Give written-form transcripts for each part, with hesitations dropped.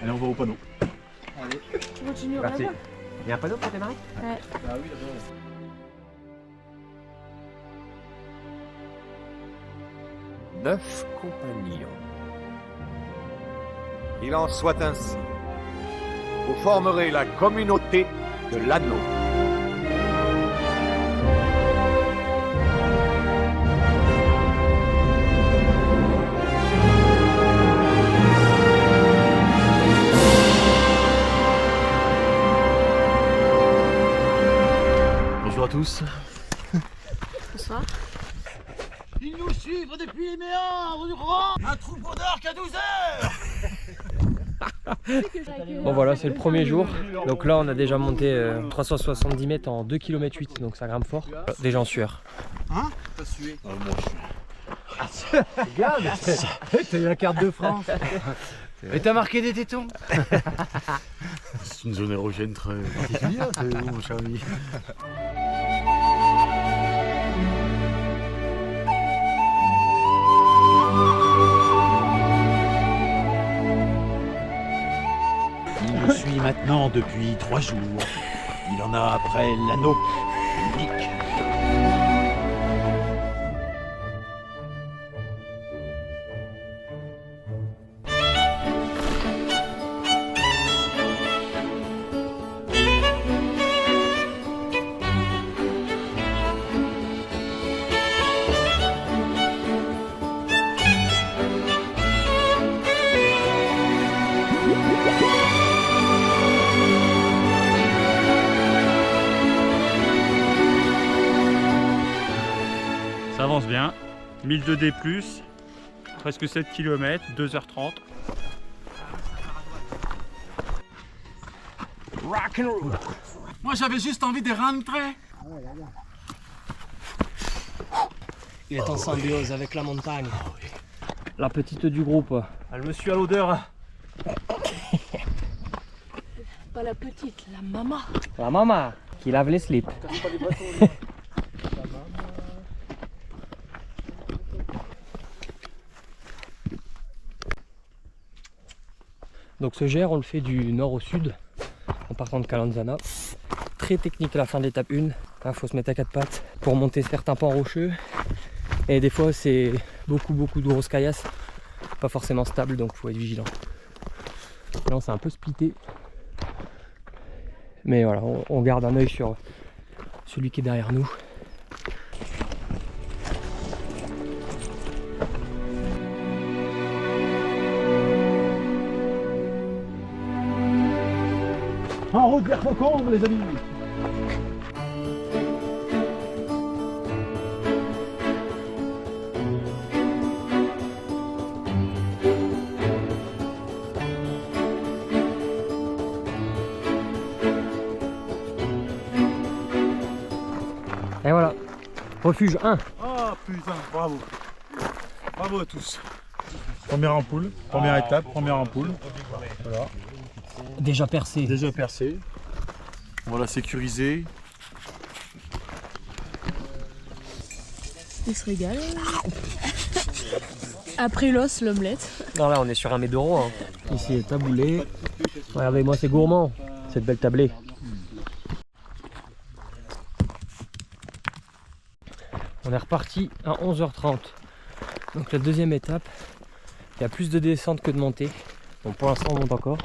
Allez, on va au panneau. Allez. Tu continues Merci. là-bas. Il y a un panneau pour démarrer? Ouais. Ah oui, d'abord. Neuf compagnons. Il en soit ainsi. Vous formerez la communauté de l'anneau. Bonjour à tous. Bonsoir. Ils nous suivent depuis les méandres du Rhin. Un troupeau d'orques à 12 heures. Bon voilà, c'est le premier jour. Donc là on a déjà monté 370 mètres en 2 km 8, donc ça grimpe fort. Déjà en sueur. Hein? Pas sué. Moi, Regarde, t'as eu la carte de France. Et t'as marqué des tétons? c'est une zone érogène très particulière, c'est où, mon cher ami? Il nous suit maintenant depuis 3 jours. Il en a après l'anneau unique. Ça avance bien, 1002 D+, presque 7 km, 2h30. Rock'n'roll. Moi j'avais juste envie de rentrer. Il est en symbiose avec la montagne. La petite du groupe. Elle me suit à l'odeur. Pas la petite, la maman. La maman qui lave les slips. Donc ce GR on le fait du nord au sud en partant de Calanzana. Très technique à la fin de l'étape 1. Il faut se mettre à quatre pattes pour monter certains pans rocheux. Et des fois c'est beaucoup de grosses caillasses. Pas forcément stable, donc il faut être vigilant. Là on s'est un peu splitté. Mais voilà, on garde un œil sur celui qui est derrière nous. En route vers Faucombe, les amis. Et voilà, refuge 1. Ah putain, bravo. Bravo à tous. Première ampoule, première étape, première ampoule. Voilà. Déjà percé. Déjà percé. On va la sécuriser. Il se régale. Après l'os, l'omelette. Non là on est sur un mets d'euros. Hein. Ici est taboulé. Regardez-moi c'est gourmand, cette belle tablée. On est reparti à 11h30. Donc la deuxième étape, il y a plus de descente que de montée. Donc pour l'instant on monte encore.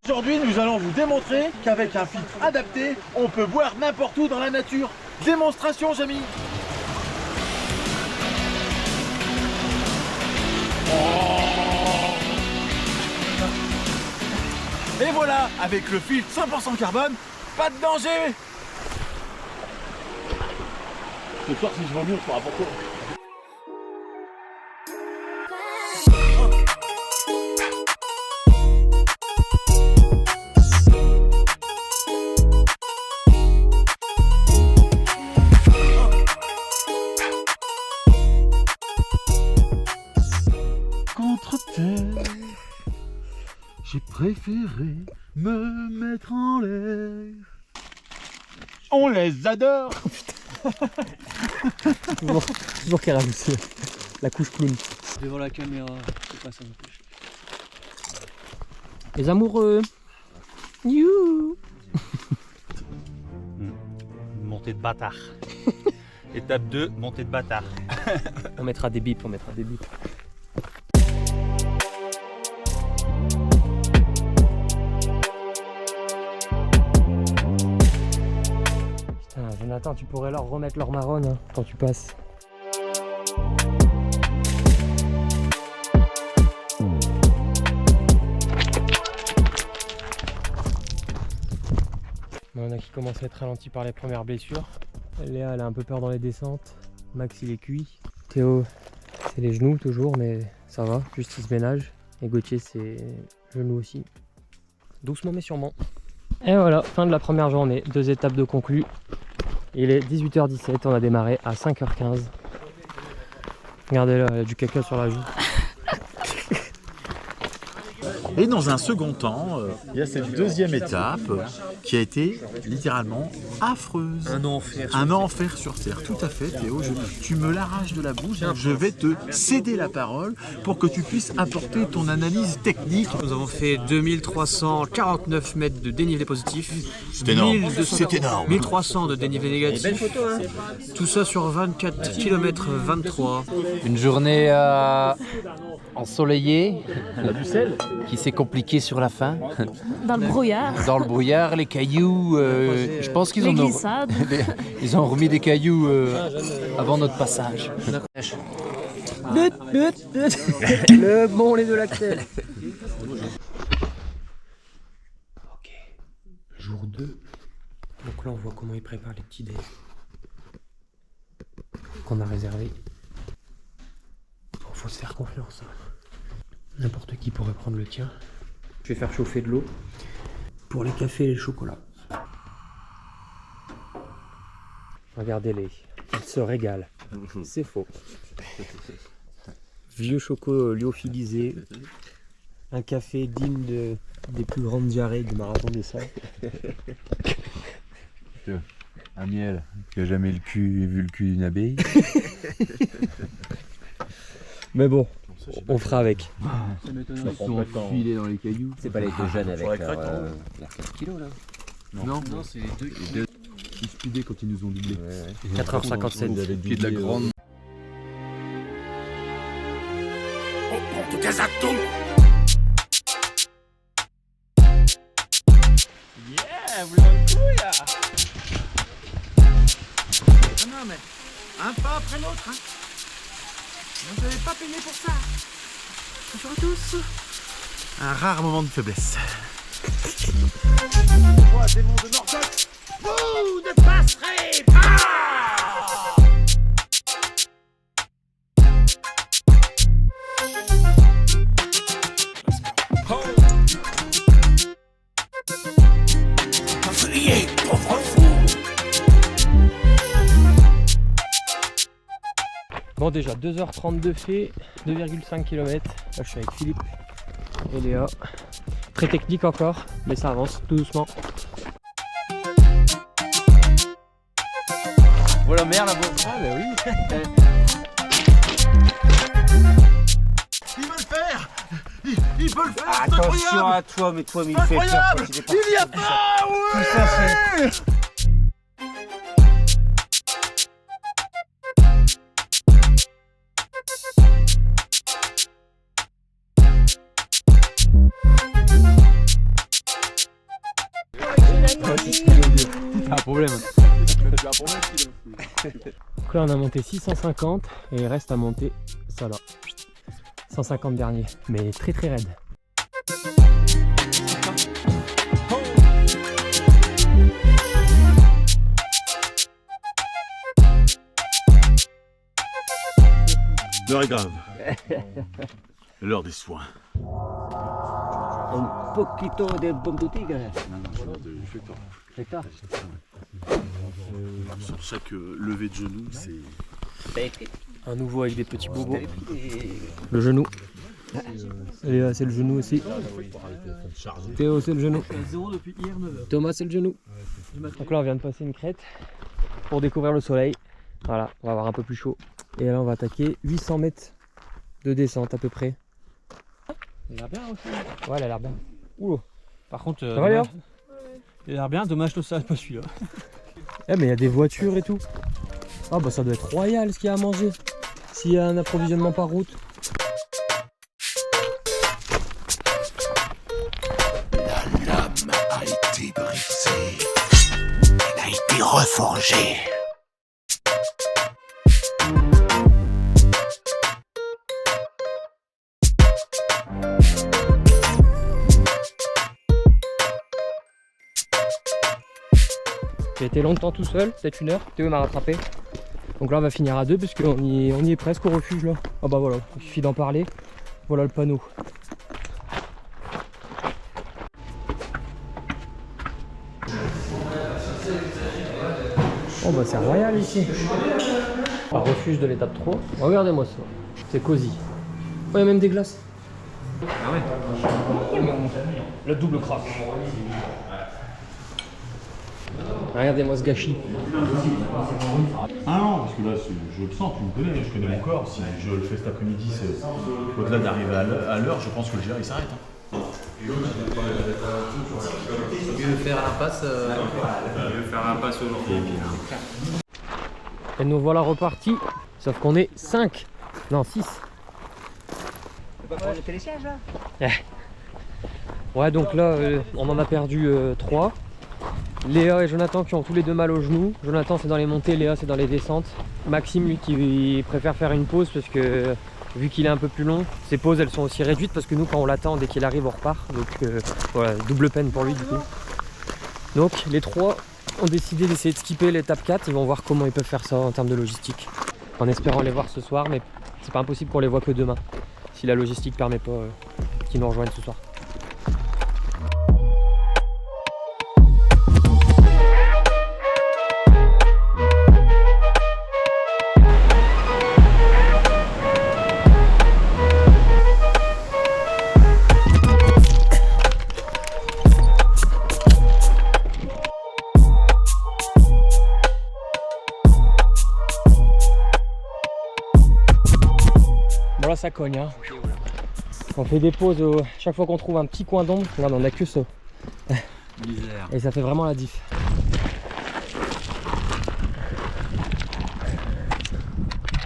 Aujourd'hui, nous allons vous démontrer qu'avec un filtre adapté, on peut boire n'importe où dans la nature. Démonstration, Jamy. Et voilà, avec le filtre 100% carbone, pas de danger. Ce soir, si je vomis, on fera pourquoi. Contre terre, j'ai préféré me mettre en l'air. On les adore. Toujours qu'il rajoute la couche clown. Devant la caméra, c'est pas ça non plus. Les amoureux. You. Montée de bâtard. Étape 2, montée de bâtard. On mettra des bips, on mettra des bips. Putain, Jonathan, tu pourrais leur remettre leur marronne hein, quand tu passes. On a qui commencent à être ralentis par les premières blessures. Léa elle a un peu peur dans les descentes. Max il est cuit. Théo c'est les genoux toujours mais ça va, juste il se ménage. Et Gauthier c'est genoux aussi. Doucement mais sûrement. Et voilà, fin de la première journée. 2 étapes de conclu. Il est 18h17, on a démarré à 5h15. Regardez là, elle a du caca sur la joue. Et dans un second temps, il y a cette deuxième étape qui a été littéralement affreuse. Un enfer. Un enfer sur terre, tout à fait Théo, tu me l'arraches de la bouche, je vais te céder la parole pour que tu puisses apporter ton analyse technique. Nous avons fait 2349 mètres de dénivelé positif. C'est énorme, 1200 c'est énorme. 1300 de dénivelé négatif. Belle photo, hein. Tout ça sur 24 km 23. Une journée ensoleillée, qui s'est compliquée sur la fin. Dans le brouillard. Dans le brouillard, les cailloux, je pense qu'ils Les ont, glissades. ils ont remis des cailloux avant notre passage. Le bon lait de lactel. Ok, jour 2. Donc là on voit comment ils préparent les petits dés qu'on a réservés. Faut se faire confiance. N'importe qui pourrait prendre le tien. Je vais faire chauffer de l'eau pour les cafés et les chocolats. Regardez-les, ils se régalent. C'est faux. Vieux choco lyophilisé. Un café digne des plus grandes diarrhées du marathon des sables. Un miel qui a jamais vu le cul d'une abeille. Mais bon, on fera avec. Ils sont filés dans les cailloux. C'est pas les deux jeunes avec leurs 4 kilos là. Non, c'est les deux. Ils speedaient quand ils nous ont doublé. 4h57. Ils avaient pied de la grande. Yeah, vous l'avez le coup, là. Non, mais un pas après l'autre, hein. Vous n'avez pas payé pour ça. Bonjour à tous. Un rare moment de faiblesse. Moi, démon de Nordoc, vous ne passerez pas. Priez, pauvre fou. Bon déjà 2h32 fait, 2,5 km. Là je suis avec Philippe et Léa. Très technique encore, mais ça avance tout doucement. Voilà mer là-bas. Ah bah oui. Il veut le faire. Il peut le faire. Attention à toi, mais toi, mais il fait peur. Incroyable. quand il est parti. Il y a pas. Tout ça, c'est... T'as un problème. Donc là on a monté 650 et il reste à monter ça là. 150 derniers, mais très très raide. L'heure est grave. L'heure des soins. Un poquito de bombe tigre. Sur chaque levée de genou, c'est... Un nouveau avec des petits bobos. Le genou. Léa c'est le genou aussi. Théo c'est le genou. Thomas c'est le genou. Donc là on vient de passer une crête pour découvrir le soleil. Voilà, on va avoir un peu plus chaud. Et là on va attaquer 800 mètres de descente à peu près. Elle a l'air bien aussi. Ouais, elle a l'air bien. Oula. Par contre, Ça va, Léa? il a l'air bien, dommage que ça, pas celui-là. Eh mais il y a des voitures et tout. Ah bah ça doit être royal ce qu'il y a à manger. S'il y a un approvisionnement par route. La lame a été brisée. Elle a été reforgée. J'ai été longtemps tout seul, peut-être 1 heure. Théo m'a rattrapé. Donc là on va finir à 2 parce qu'on y est presque au refuge là. Ah bah voilà, il suffit d'en parler. Voilà le panneau. Oh bah c'est royal ici. Un refuge de l'étape 3. Regardez-moi ça. C'est cosy. Oh il y a même des glaces. Ah ouais. Le double crack. Regardez-moi ce gâchis. Ah non, parce que là, je le sens, tu me connais, je connais mon corps. Si je le fais cet après-midi, au-delà d'arriver à l'heure, je pense que le GR il s'arrête. Mieux faire l'impasse. Faire un passe aujourd'hui. Et nous voilà repartis. Sauf qu'on est 5. Non 6. C'est pas pour le télésiège là? Ouais donc là on en a perdu 3. Léa et Jonathan qui ont tous les deux mal aux genoux. Jonathan c'est dans les montées, Léa c'est dans les descentes. Maxime lui qui préfère faire une pause parce que vu qu'il est un peu plus long, ses pauses elles sont aussi réduites parce que nous quand on l'attend dès qu'il arrive on repart. Donc voilà, double peine pour lui du coup. Donc les 3 ont décidé d'essayer de skipper l'étape 4. Ils vont voir comment ils peuvent faire ça en termes de logistique. En espérant les voir ce soir, mais c'est pas impossible qu'on les voit que demain. Si la logistique permet pas qu'ils nous rejoignent ce soir. Bon là ça cogne hein. On fait des pauses chaque fois qu'on trouve un petit coin d'ombre. Regarde on a que ça. Misère. Et ça fait vraiment la diff.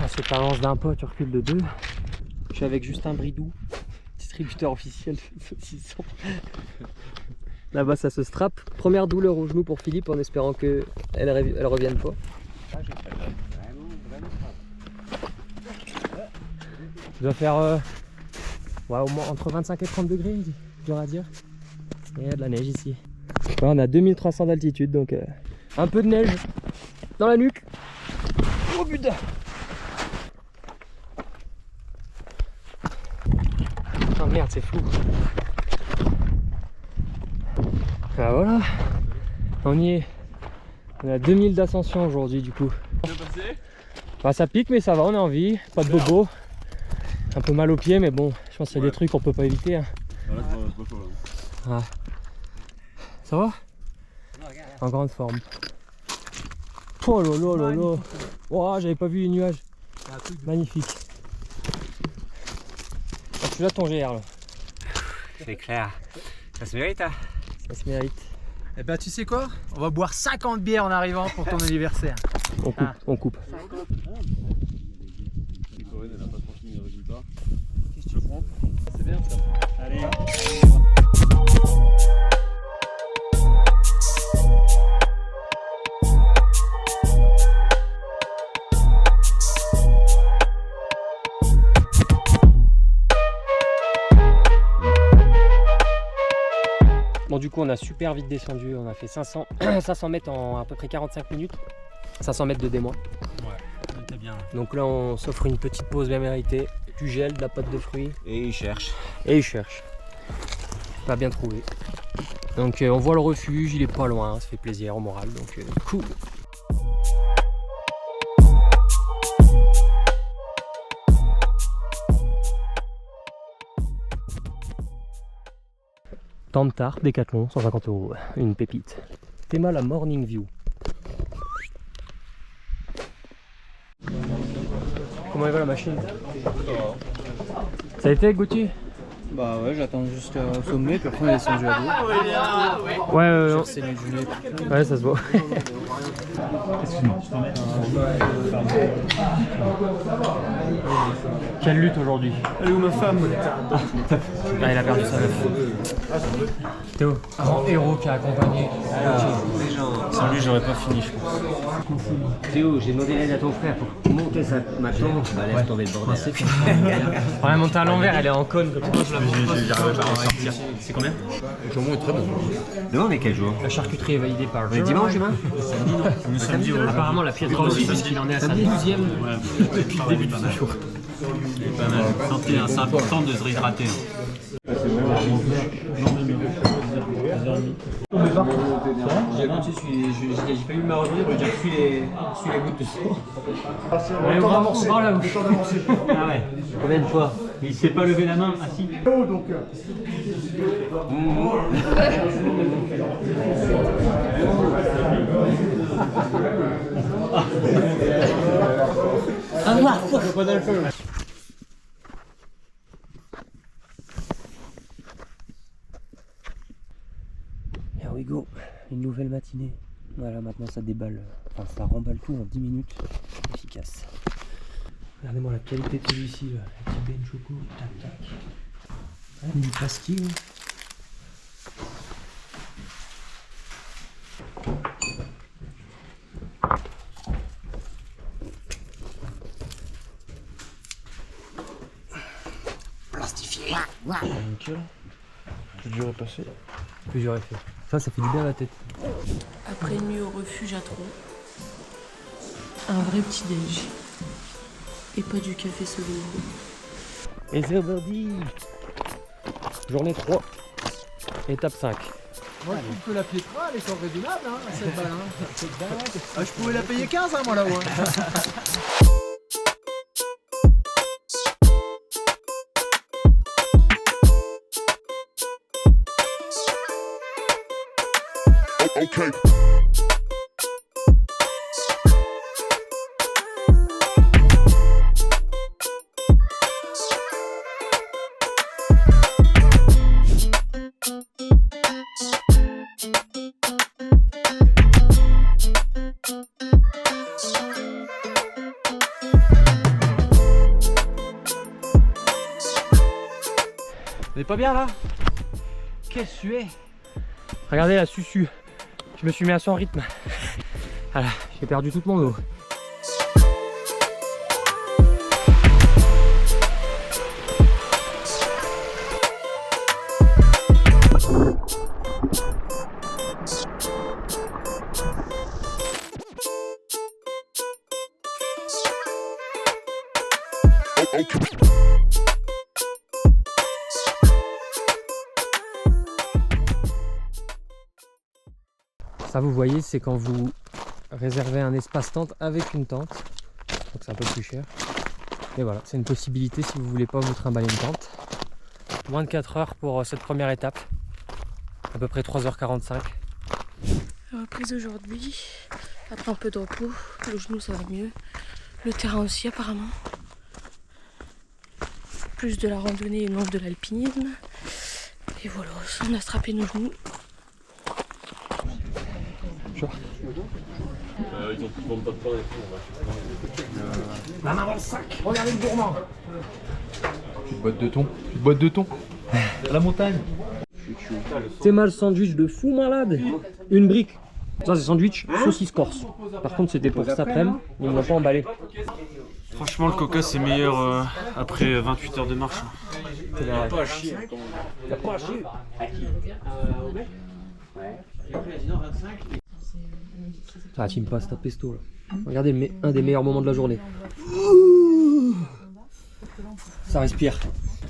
Ensuite t'avances d'un pas, tu recules de 2. Je suis avec Justin Bridou, distributeur officiel de saucissons. Là-bas ça se strappe. Première douleur au genou pour Philippe en espérant qu'elle elle revienne pas. Il doit faire ouais, au moins entre 25 et 30 degrés, dur à dire. Et il y a de la neige ici. Ouais, on a 2300 d'altitude donc un peu de neige dans la nuque. Oh putain! Oh merde, c'est flou. Ah voilà, on y est. On a 2000 d'ascension aujourd'hui du coup. Bah, ça pique mais ça va, on a envie, pas de bobo. Un peu mal aux pieds mais bon, je pense qu'il y a des trucs qu'on peut pas éviter. Hein. Ah. Ça va? En grande forme. Oh là là là là. Oh, j'avais pas vu les nuages. Magnifique. Ah, tu l'as ton GR là. C'est clair. Ça se mérite hein? Ça se mérite. Eh ben tu sais quoi? On va boire 50 bières en arrivant pour ton anniversaire. On coupe, on coupe. C'est bien ça. Allez. Bon du coup on a super vite descendu, on a fait 500 mètres en à peu près 45 minutes. 500 mètres de démois. Ouais, c'était bien. Donc là on s'offre une petite pause bien méritée. Du gel, de la pâte de fruits. Et il cherche. Et il cherche. Pas bien trouvé. Donc on voit le refuge, il est pas loin, ça fait plaisir au moral, donc cool. Tente tarte, Décathlon, 150 €, une pépite. Théma la Morning View. Comment elle va la machine? Ça a été Gauthier? Bah ouais, j'attends jusqu'au sommet, puis après on est descendu à dos. Ouais, c'est du nez. Ouais, ça se voit. Quelle lutte aujourd'hui? Elle est où ma femme? Ah, il a perdu sa meuf. Théo, grand héros qui a accompagné. Sans lui, j'aurais pas fini, je pense. Théo, j'ai demandé l'aide à ton frère pour monter ma tente. Bah laisse tomber le bordel. On l'a montée à l'envers, elle est en cône comme ça. C'est combien? Le jambon est très bon. Demain, on est quel jour? La charcuterie est validée par On est dimanche demain? Nous sommes Apparemment, la piètre aussi, parce qu'il en est à sa 12e depuis le début du séjour. pas mal. Santé, c'est important de se réhydrater. J'ai pas eu ma revenir, j'ai reçu les gouttes de sang. On est vraiment par là. Ah ouais. Combien de fois? Il s'est pas levé la main. Ah si. Here we go, une nouvelle matinée. Voilà, maintenant ça déballe, enfin ça remballe tout en 10 minutes. Efficace. Regardez-moi la qualité de celui-ci, la petite Ben Choco, tac tac. Une pastille. Plastifié. Nickel. Plusieurs est passé. Plusieurs est fait. Ça fait du bien à la tête. Après une nuit au refuge à Tron, un vrai petit déj. Et pas du café Sauvignon. Et c'est reparti. Journée 3. Étape 5. Moi je trouve que la Pietra elle est encore raisonnable hein, à cette balle. Hein. Je pouvais la payer 15 hein, moi là-haut. Okay. On est pas bien là? Qu'est-ce que tu es? Regardez la susu. Je me suis mis à son rythme. Voilà, j'ai perdu toute mon eau. Ça, vous voyez, c'est quand vous réservez un espace tente avec une tente. Donc c'est un peu plus cher. Mais voilà, c'est une possibilité si vous voulez pas vous trimballer une tente. Moins de 4 heures pour cette première étape. À peu près 3h45. Reprise aujourd'hui. Après un peu de repos. Le genou ça va mieux. Le terrain aussi apparemment. Plus de la randonnée et non de l'alpinisme. Et voilà, on a strappé nos genoux. Ils ont plus de pas de pain et tout. La main dans le sac. Regardez le gourmand. Petite boîte de thon. Petite boîte de thon. La montagne. C'est mal sandwich de fou malade. Une brique. Ça c'est sandwich saucisse corse. Par contre c'était pour cet après-midi. Ils ne l'ont pas emballé. Franchement, le coca c'est meilleur après 28 heures de marche. Il n'y a pas à chier. Ah, team pasta pesto là. Regardez un des meilleurs moments de la journée. Ça respire.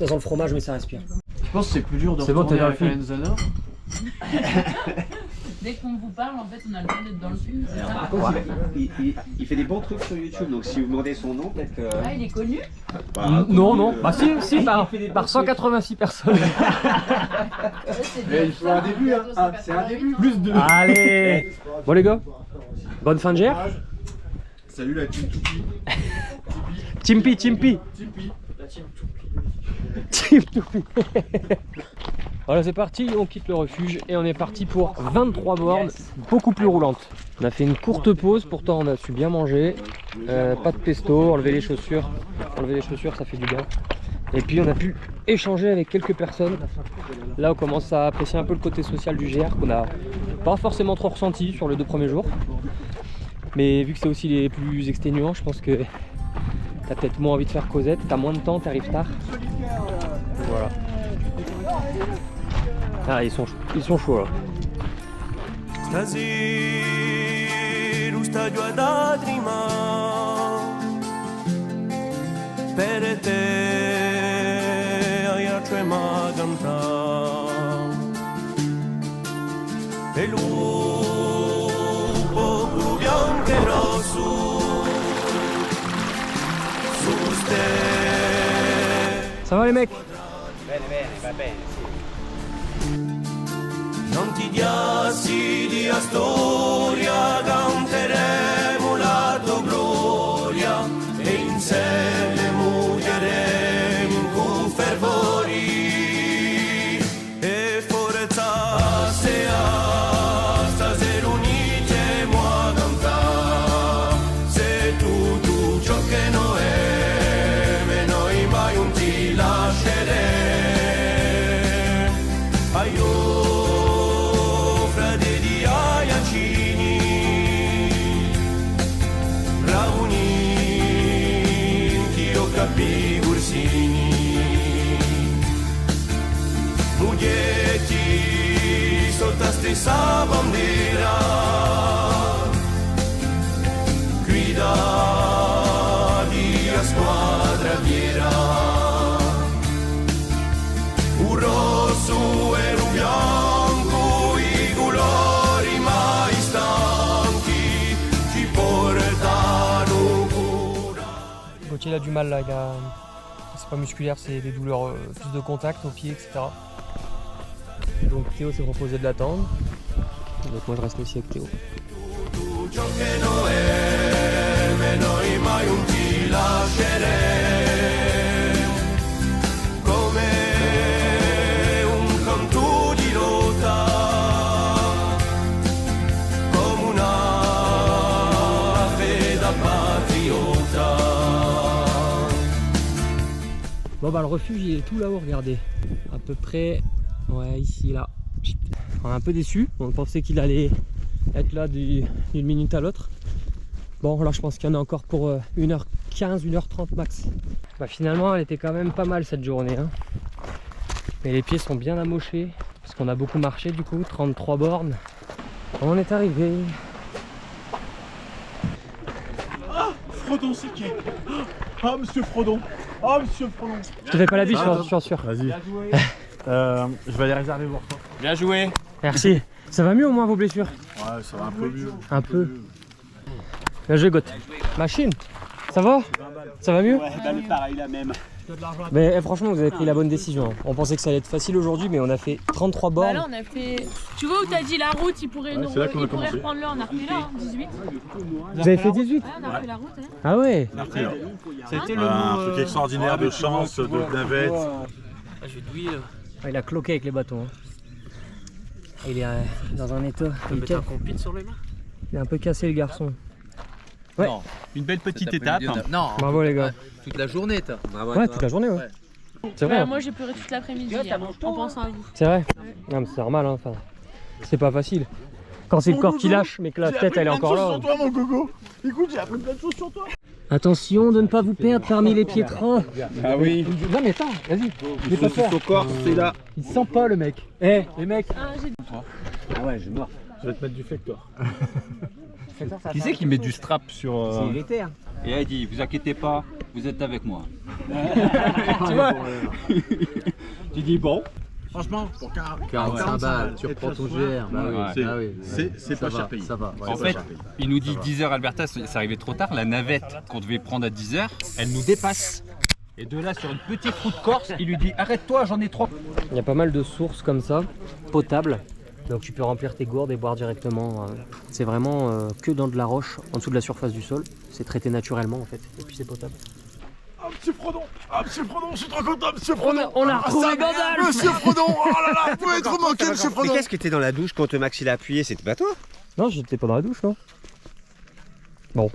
Ça sent le fromage mais ça respire. Je pense que c'est plus dur de retourner avec Lorenzana. Dès qu'on vous parle, en fait, on a le temps d'être dans le film. Il fait des bons trucs sur YouTube, donc si vous demandez son nom, peut-être que... Ah, il est connu? Non. Bah si, par 186 personnes. Mais il faut un début, hein. Ah, c'est un début. Plus de... Allez. Bon les gars, bonne fin de gère. Salut la team Toupi. Timpi. Tipeee. La team Toupi. Team Toupie. Voilà, c'est parti, on quitte le refuge et on est parti pour 23 bornes, beaucoup plus roulantes. On a fait une courte pause, pourtant on a su bien manger. Pas de pesto, enlever les chaussures. Enlever les chaussures, ça fait du bien. Et puis on a pu échanger avec quelques personnes. Là on commence à apprécier un peu le côté social du GR qu'on n'a pas forcément trop ressenti sur les 2 premiers jours. Mais vu que c'est aussi les plus exténuants, je pense que t'as peut-être moins envie de faire causette, t'as moins de temps, t'arrives tard. Voilà. Ah, ils sont chauds là. Ça va les mecs? Non ti diassi di Astoria, canteremo la tua gloria e insieme muoveremo con fervori e forza sea stasera unitiamo a cantare se tutto ciò che noi è noi mai non ti lasceremo. Aio Muglietti sotto la stessa bandiera, guida di a squadra viera, un rosso e un bianco, i colori mai stanchi ci portano cura. Gauthier il a du mal là, c'est pas musculaire, c'est des douleurs plus de contact au pied, etc. Donc Théo s'est proposé de l'attendre. Donc moi je reste aussi avec Théo. Bon bah le refuge il est tout là-haut, regardez. À peu près, ouais ici là. On est un peu déçu, on pensait qu'il allait être là d'une minute à l'autre. Bon là je pense qu'il y en a encore pour 1h15, 1h30 max. Bah finalement elle était quand même pas mal cette journée. Hein. Mais les pieds sont bien amochés, parce qu'on a beaucoup marché du coup, 33 bornes. On est arrivé. Ah, Frodon c'est qui? Ah monsieur Frodon. Oh monsieur Frodon. Je te fais pas la biche, je suis sûr. Vas-y. Je vais aller réserver pour toi. Bien joué. Merci. Ça va mieux au moins vos blessures? Ouais, ça va un peu mieux. Un peu. Bien joué Goth. Machine. Ça va? Ça va mieux? Ouais, bah pareil la même. Mais franchement vous avez pris la bonne décision. On pensait que ça allait être facile aujourd'hui mais on a fait 33 bornes. Bah là on a fait... Tu vois où t'as dit la route, il pourrait, Ouais, reprendre là, on a repris là, 18. Vous avez fait 18? Ouais, on a repris la route. Hein. Ah ouais. C'était un truc extraordinaire de chance, de navette. Ah, je vais douiller là. Ah, il a cloqué avec les bâtons. Hein. Il est dans un état. Il est un peu cassé le garçon. Ouais. Non, une belle petite étape. Non. Bravo les gars. Toute la journée, toi. Ouais, toute la journée, ouais. C'est vrai. Bah, moi j'ai pleuré toute l'après-midi en pensant à vous. C'est vrai. Non, mais c'est normal, hein. Enfin, c'est pas facile. Quand c'est le corps qui lâche, mais que la tête elle est encore là. J'ai appris plein de choses sur toi, mon gogo. Écoute, j'ai appris plein de choses sur toi. Attention de ne pas vous perdre parmi les piétrins. Ah oui. Non mais attends, vas-y. J'ai pas peur. Corps, c'est là. Il sent pas le mec. Eh, les mecs. Ah ouais, j'ai mort. Je vais te mettre du flector. Qui c'est qui met du strap sur... C'est hérétaire. Et elle dit, vous inquiétez pas, vous êtes avec moi. Tu vois. Tu dis bon. Franchement, pour 45 balles, tu reprends ton GR. Bah oui, c'est pas cher payé. Ça va. En fait, il nous dit 10h Alberta, c'est arrivé trop tard. La navette qu'on devait prendre à 10h, elle nous dépasse. Et de là, sur une petite route corse, il lui dit, arrête-toi, j'en ai 3. Il y a pas mal de sources comme ça, potables. Donc tu peux remplir tes gourdes et boire directement. C'est vraiment que dans de la roche, en dessous de la surface du sol. C'est traité naturellement en fait, et puis c'est potable. Monsieur Frodon. Ah, Monsieur Frodon, je suis trop content, Monsieur Frodon. On a retrouvé Gandalf. Monsieur Frodon, oh là là, vous pouvez trop manquer, Monsieur Mais Frodon. qu'est-ce qui était dans la douche quand Max il a appuyé? C'était pas toi? Non, j'étais pas dans la douche, non. Bon.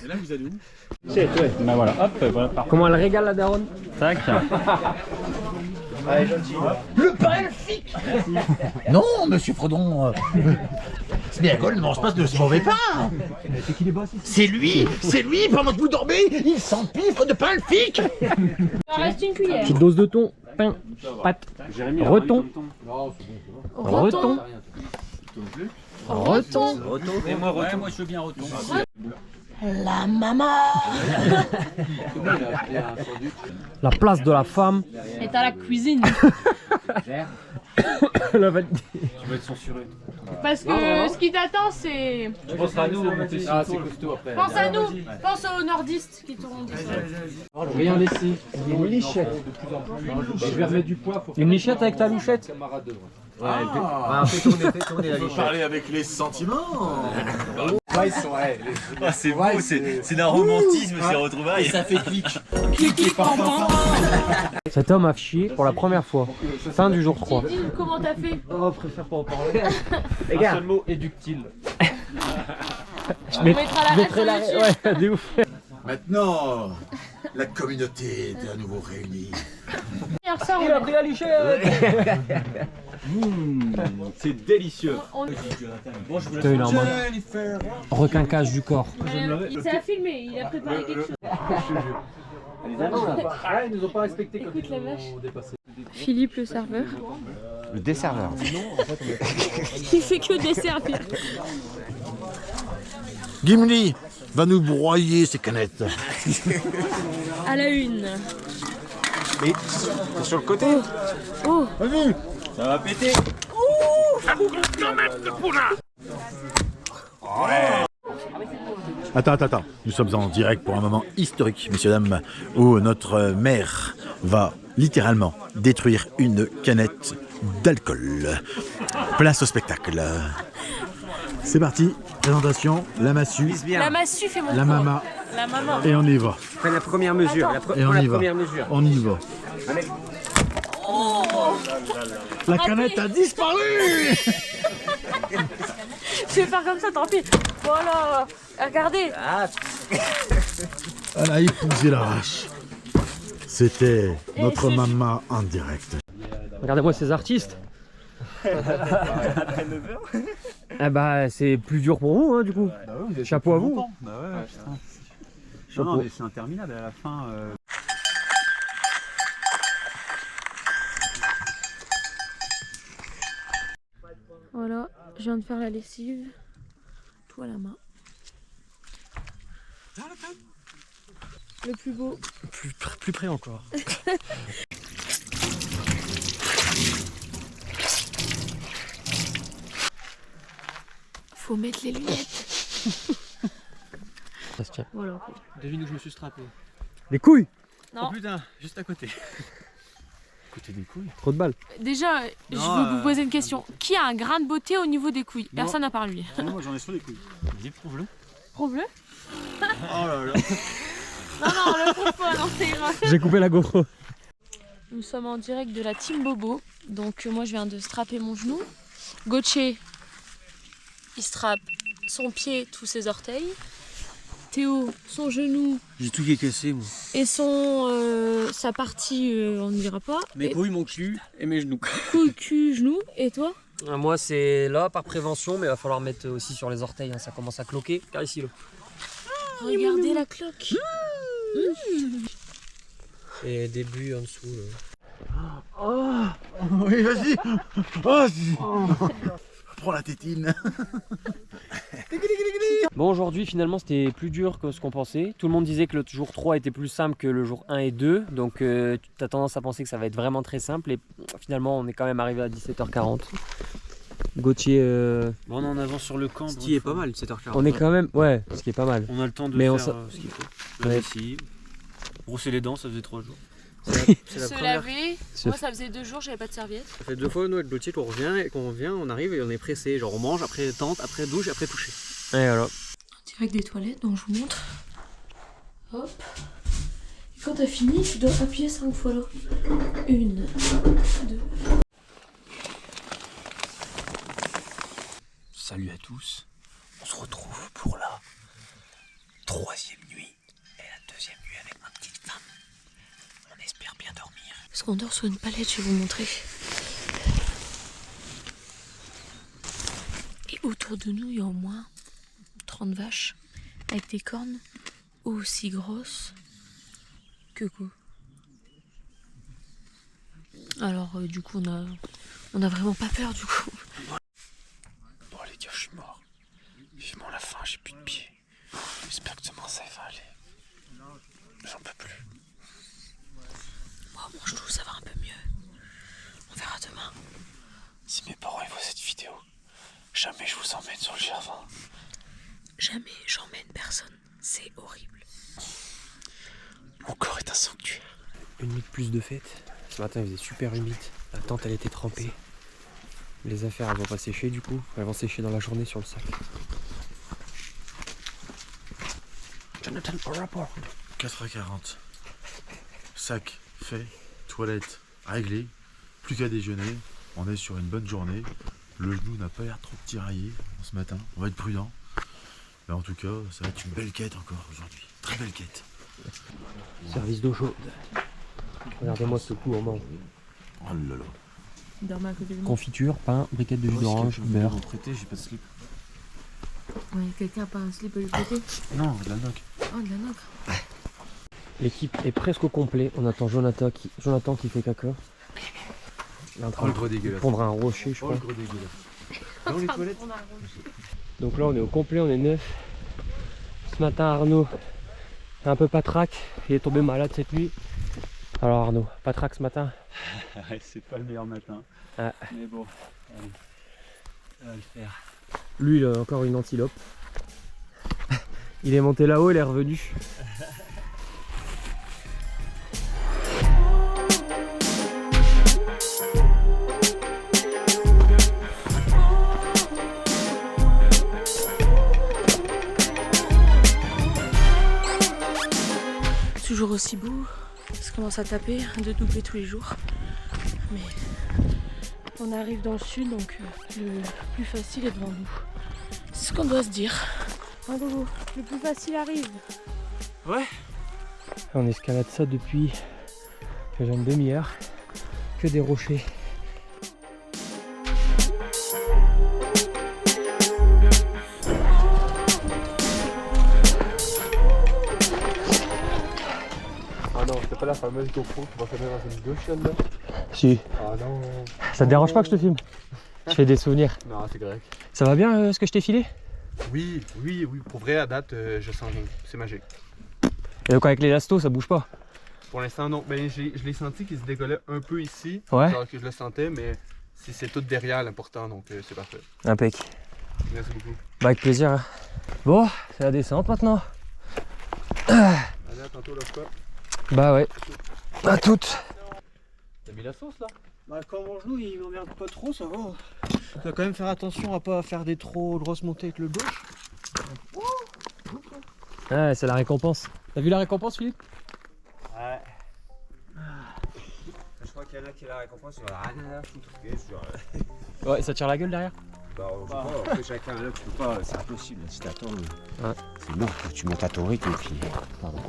Et là, vous allez où? Ouais. Bah voilà, hop, voilà. Comment elle régale la daronne? Tac. Le pain elfique. Non, Monsieur Frodon. Sméagol ne mange pas de ce mauvais pain. C'est lui, pendant que vous dormez, il s'empiffre de pain elfique. Il en reste une cuillère. Petite dose de thon, pain, pâte, reton. Reton. Reton. Et moi, reton. Moi, je veux bien reton. La maman. La place de la femme. Et t'as la cuisine. La vanille. Tu vas être censuré. Parce que ce qui t'attend, c'est. Tu penseras à nous, on Ah, c'est costaud après. Pense à nous. Pense aux nordistes qui t'auront dit ça. Rien laissé. Il y a une lichette. Je vais remettre du poids. Une lichette avec ta louchette. Fais tourner la lichette. Parler avec les sentiments. Ouais, ils sont, c'est beau, c'est d'un romantisme ces retrouvailles. Ça fait clic. Cet homme a chié pour la première fois. Fin du jour 3. Dis, comment t'as fait? Oh, je préfère pas en parler. Les gars. Un seul mot, éductile. Je mettrai la reste. Ouais, de ouf. Maintenant, la communauté est à nouveau réunie. Il a pris la lichette. C'est délicieux. On... Bon, je vous Putain, il est en mode requinquage du corps. Il s'est filmé, il a préparé quelque chose. Ah, ils nous ont pas respecté comme Écoute la vache. dépassé. Philippe le serveur. Le desserveur. Il fait que desservir. Gimli va nous broyer ces canettes. À la une. Et sur le côté. Oh. Vas-y. Ça va péter. Attends. Nous sommes en direct pour un moment historique, messieurs, dames, où notre maire va littéralement détruire une canette d'alcool. Place au spectacle. C'est parti, présentation, la massue, La massue fait mon la cours. maman, La maman. et on y va. Fais la première mesure. Et on y va. Première mesure. On y va. Oh. La canette a disparu. Je vais faire comme ça, tant pis. Voilà. Regardez. Elle a épousé la vache. C'était notre maman en direct. Regardez-moi ces artistes. Ah bah c'est plus dur pour vous, hein, du coup. Bah ouais, vous êtes chapeau à plus vous. longtemps. Bah ouais, putain. Chapeau. Non, mais c'est interminable à la fin. Voilà, je viens de faire la lessive. Tout à la main. Le plus beau. Plus près encore. Faut mettre les lunettes. Ça se tient. Voilà. Devine où je me suis strappé. Les couilles. Non. Oh putain, juste à côté. Côté des couilles. Trop de balles. Déjà, je veux vous poser une question. Qui a un grain de beauté au niveau des couilles? Personne n'a part lui. Moi j'en ai sur les couilles. Vas-y, prouve-le. Prouve-le. Oh là là. Non, le prouve pas, non, c'est grave. J'ai coupé la GoPro. Nous sommes en direct de la team Bobo. Donc moi je viens de strapper mon genou. Gauthier, il strappe son pied, tous ses orteils. Théo, son genou J'ai tout qui est cassé, moi. et sa partie, on ne dira pas. Mes couilles, mon cul et mes genoux. Couille, cul, genou. Et toi? Moi c'est là par prévention, mais il va falloir mettre aussi sur les orteils, hein, ça commence à cloquer. Car ici là. Regardez la cloque. Et début en dessous. Oh, oui, vas-y. Oh, prends la tétine. Bon, aujourd'hui finalement c'était plus dur que ce qu'on pensait. Tout le monde disait que le jour 3 était plus simple que le jour 1 et 2. Donc tu as tendance à penser que ça va être vraiment très simple. Et finalement on est quand même arrivé à 17h40. Gauthier... Bon, on est en avance sur le camp. Ce qui est pas mal, 7h40. On est quand même... Ouais, ce qui est pas mal. On a le temps de Mais faire on ce qu'il faut. La Ouais. lessive. Brosser les dents, ça faisait 3 jours. C'est la Se première. laver. Moi ça faisait 2 jours, j'avais pas de serviette. Ça fait 2 fois nous avec Gauthier qu'on revient et qu'on vient, on arrive et on est pressé. Genre on mange, après tente, après douche, après coucher. Et voilà. Direct des toilettes, donc je vous montre. Hop. Il Quand t'as fini, tu dois appuyer 5 fois là. 1, 2. Salut à tous, on se retrouve pour la 3e nuit et la 2e nuit avec ma petite femme. On espère bien dormir. Parce qu'on dort sur une palette, je vais vous montrer. Et autour de nous, il y a au moins 30 vaches avec des cornes aussi grosses que quoi. Alors du coup, on a vraiment pas peur du coup. Bon les gars, je suis mort. Vivement la fin, j'ai plus de pieds. J'espère que demain ça va aller. J'en peux plus. Moi, mon genou, ça va un peu mieux. On verra demain. Si mes parents ils voient cette vidéo, jamais je vous emmène sur le Gervin. Jamais j'emmène personne. C'est horrible. Mon corps est un sanctuaire. Une nuit de plus de fête. Ce matin il faisait super humide. La tente elle était trempée. Les affaires elles vont pas sécher du coup. Elles vont sécher dans la journée sur le sac. Jonathan, au rapport. 4h40. Sac fait, toilette réglée. Plus qu'à déjeuner. On est sur une bonne journée. Le genou n'a pas l'air trop tiraillé ce matin. On va être prudent. Mais en tout cas, ça va être une belle quête encore aujourd'hui. Très belle quête. Service d'eau chaude. Regardez-moi ce coup en main. Oh là là. Dormez à côté de moi. Confiture, pain, briquette de jus d'orange, beurre. J'ai pas de slip. Ouais, quelqu'un a pas un slip à lui prêter? Non, de la noc. Oh, de la nôtre. L'équipe est presque au complet. On attend Jonathan qui fait caca. Il est en train de prendre un rocher, je crois. Dans les toilettes. Donc là on est au complet, on est 9. Ce matin Arnaud est un peu patraque, il est tombé malade cette nuit. Alors Arnaud, patraque ce matin? C'est pas le meilleur matin. Ah. Mais bon, allez, ça va le faire. Lui il a encore une antilope. Il est monté là-haut, il est revenu. Toujours aussi beau, ça commence à taper, de doubler tous les jours. Mais on arrive dans le sud, donc le plus facile est devant nous. C'est ce qu'on doit se dire. Hein, Bobo, le plus facile arrive. Ouais. On escalade ça depuis déjà une demi-heure. Que des rochers. Ah non, c'est pas la fameuse GoPro qui va faire dans une douche là. Si. Ah non. Ça te dérange pas que je te filme? Je fais des souvenirs. Non, c'est correct. Ça va bien ce que je t'ai filé? Oui, pour vrai à date, je sens rien. C'est magique. Et donc avec l'élasto, ça bouge pas? Pour l'instant, non. Ben, je l'ai senti qu'il se décollait un peu ici. Ouais. Genre que je le sentais, mais c'est tout derrière l'important, donc c'est parfait. Impec. Merci beaucoup. Bah avec plaisir. Hein. Bon, c'est la descente maintenant. Allez, à tantôt, là, quoi. Bah ouais. À toutes. T'as mis la sauce là? Bah quand mon genou il m'emmerde pas trop, ça va. Tu dois quand même faire attention à pas faire des trop grosses montées avec le gauche. Ouais, c'est la récompense. T'as vu la récompense, Philippe? Ouais. Je crois qu'il y en a qui la récompense, il y en a rien à foutre. Ouais, ça tire la gueule derrière? Bah, on peut pas, après chacun là, tu peux pas, c'est impossible. Si t'attends, ouais. C'est mort, faut que tu montes à ton rythme et puis. Pardon.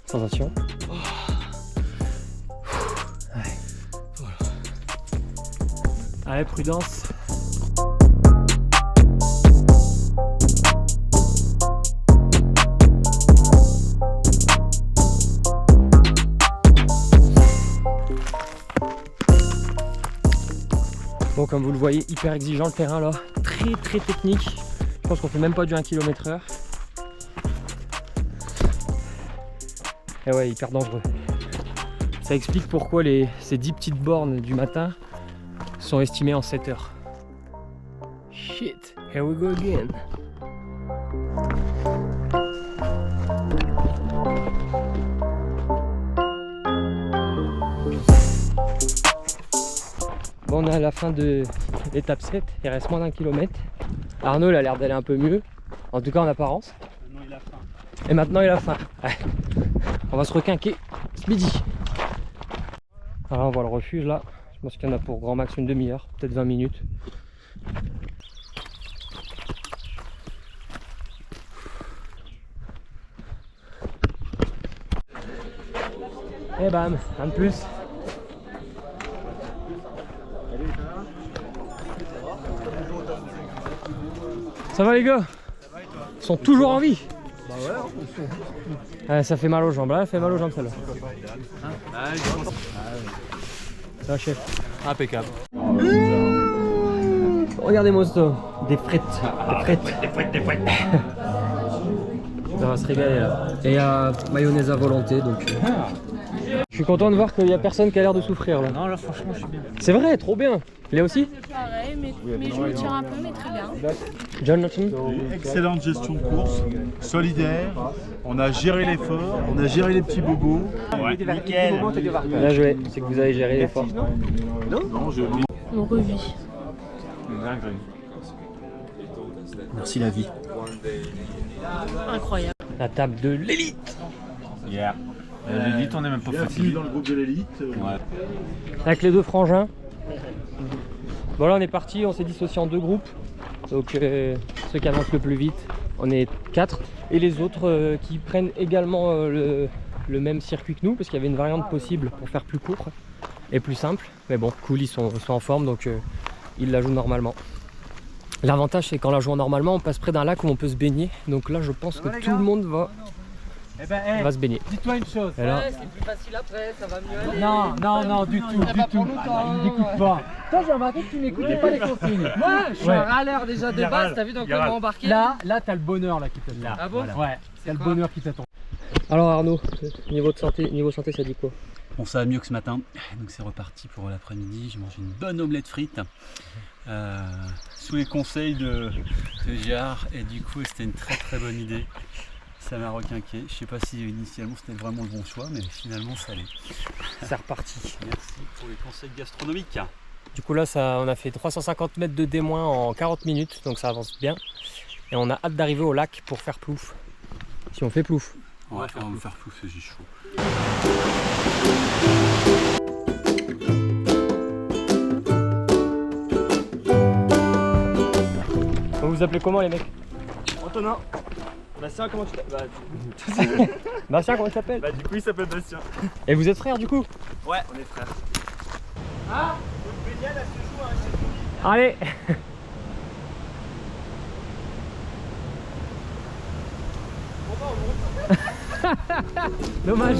Sensation. Ouais. Voilà. Allez, prudence. Bon, comme vous le voyez, hyper exigeant le terrain là, très technique. Je pense qu'on fait même pas du 1 km/h. Et ouais, hyper dangereux. Ça explique pourquoi ces 10 petites bornes du matin sont estimées en 7 heures. Shit, here we go again. Bon, on est à la fin de l'étape 7, il reste moins d'1 kilomètre. Arnaud il a l'air d'aller un peu mieux, en tout cas en apparence. Maintenant il a faim. Et maintenant il a faim. Ouais. On va se requinquer ce midi. Alors on voit le refuge là, je pense qu'il y en a pour grand max une demi-heure, peut-être 20 minutes. Et bam, un de plus. Ça va les gars? Ils sont toujours en vie. Bah ouais, ça fait mal aux jambes, là, ça fait mal aux jambes celle-là. Ça va chef. Impeccable. Regardez-moi ça, des frites. Des frites. Ça va se régaler là. Et mayonnaise à volonté donc. Je suis content de voir qu'il n'y a personne qui a l'air de souffrir là. Non, là franchement je suis bien. C'est vrai, trop bien. Léa aussi? Pareil, mais je me tire un peu, mais très bien. Jonathan? Excellente gestion de course, solidaire, on a géré l'effort, on a géré les petits bobos. Ouais. Nickel. Bien joué, c'est que vous avez géré l'effort. Non, je... On revit. Merci la vie. Incroyable. La table de l'élite. Yeah. L'élite, on est même pas Bienvenue fatigué. dans le groupe de l'élite. Ouais. Avec les deux frangins. Bon là on est parti, on s'est dissocié en deux groupes. Donc ceux qui avancent le plus vite, on est 4. Et les autres qui prennent également le même circuit que nous, parce qu'il y avait une variante possible pour faire plus court et plus simple. Mais bon, cool, ils sont en forme, donc ils la jouent normalement. L'avantage c'est qu'en la jouant normalement, on passe près d'un lac où on peut se baigner. Donc là je pense que tout le monde va se baigner. Dis-toi une chose. Alors... c'est plus facile après, ça va mieux aller. Non, du tout. Il n'écoute pas. Toi, j'ai remarqué que tu n'écoutais pas les consignes. Moi, je suis un râleur déjà de base. T'as vu dans quoi il m'a embarqué? Là, t'as le bonheur là qui t'attend. Ah bon? Ouais, t'as le bonheur qui t'attend. Alors Arnaud, niveau santé, ça dit quoi? Bon, ça va mieux que ce matin. Donc c'est reparti pour l'après-midi. J'ai mangé une bonne omelette frite. Sous les conseils de Gérard. Et du coup, c'était une très bonne idée. Ça m'a requinqué. Je sais pas si initialement c'était vraiment le bon choix, mais finalement ça allait. C'est reparti. Merci pour les conseils gastronomiques. Du coup là, on a fait 350 mètres de D- en 40 minutes, donc ça avance bien. Et on a hâte d'arriver au lac pour faire plouf. Si on fait plouf. Ouais, on va faire plouf, c'est chaud. Vous vous appelez comment les mecs? Antonin. Bastien, comment tu t'appelles? Bastien, comment tu t'appelles? Bah du coup il s'appelle Bastien. Et vous êtes frères du coup? Ouais, on est frères. Ah, votre baignade elle se joue à Allez. Dommage.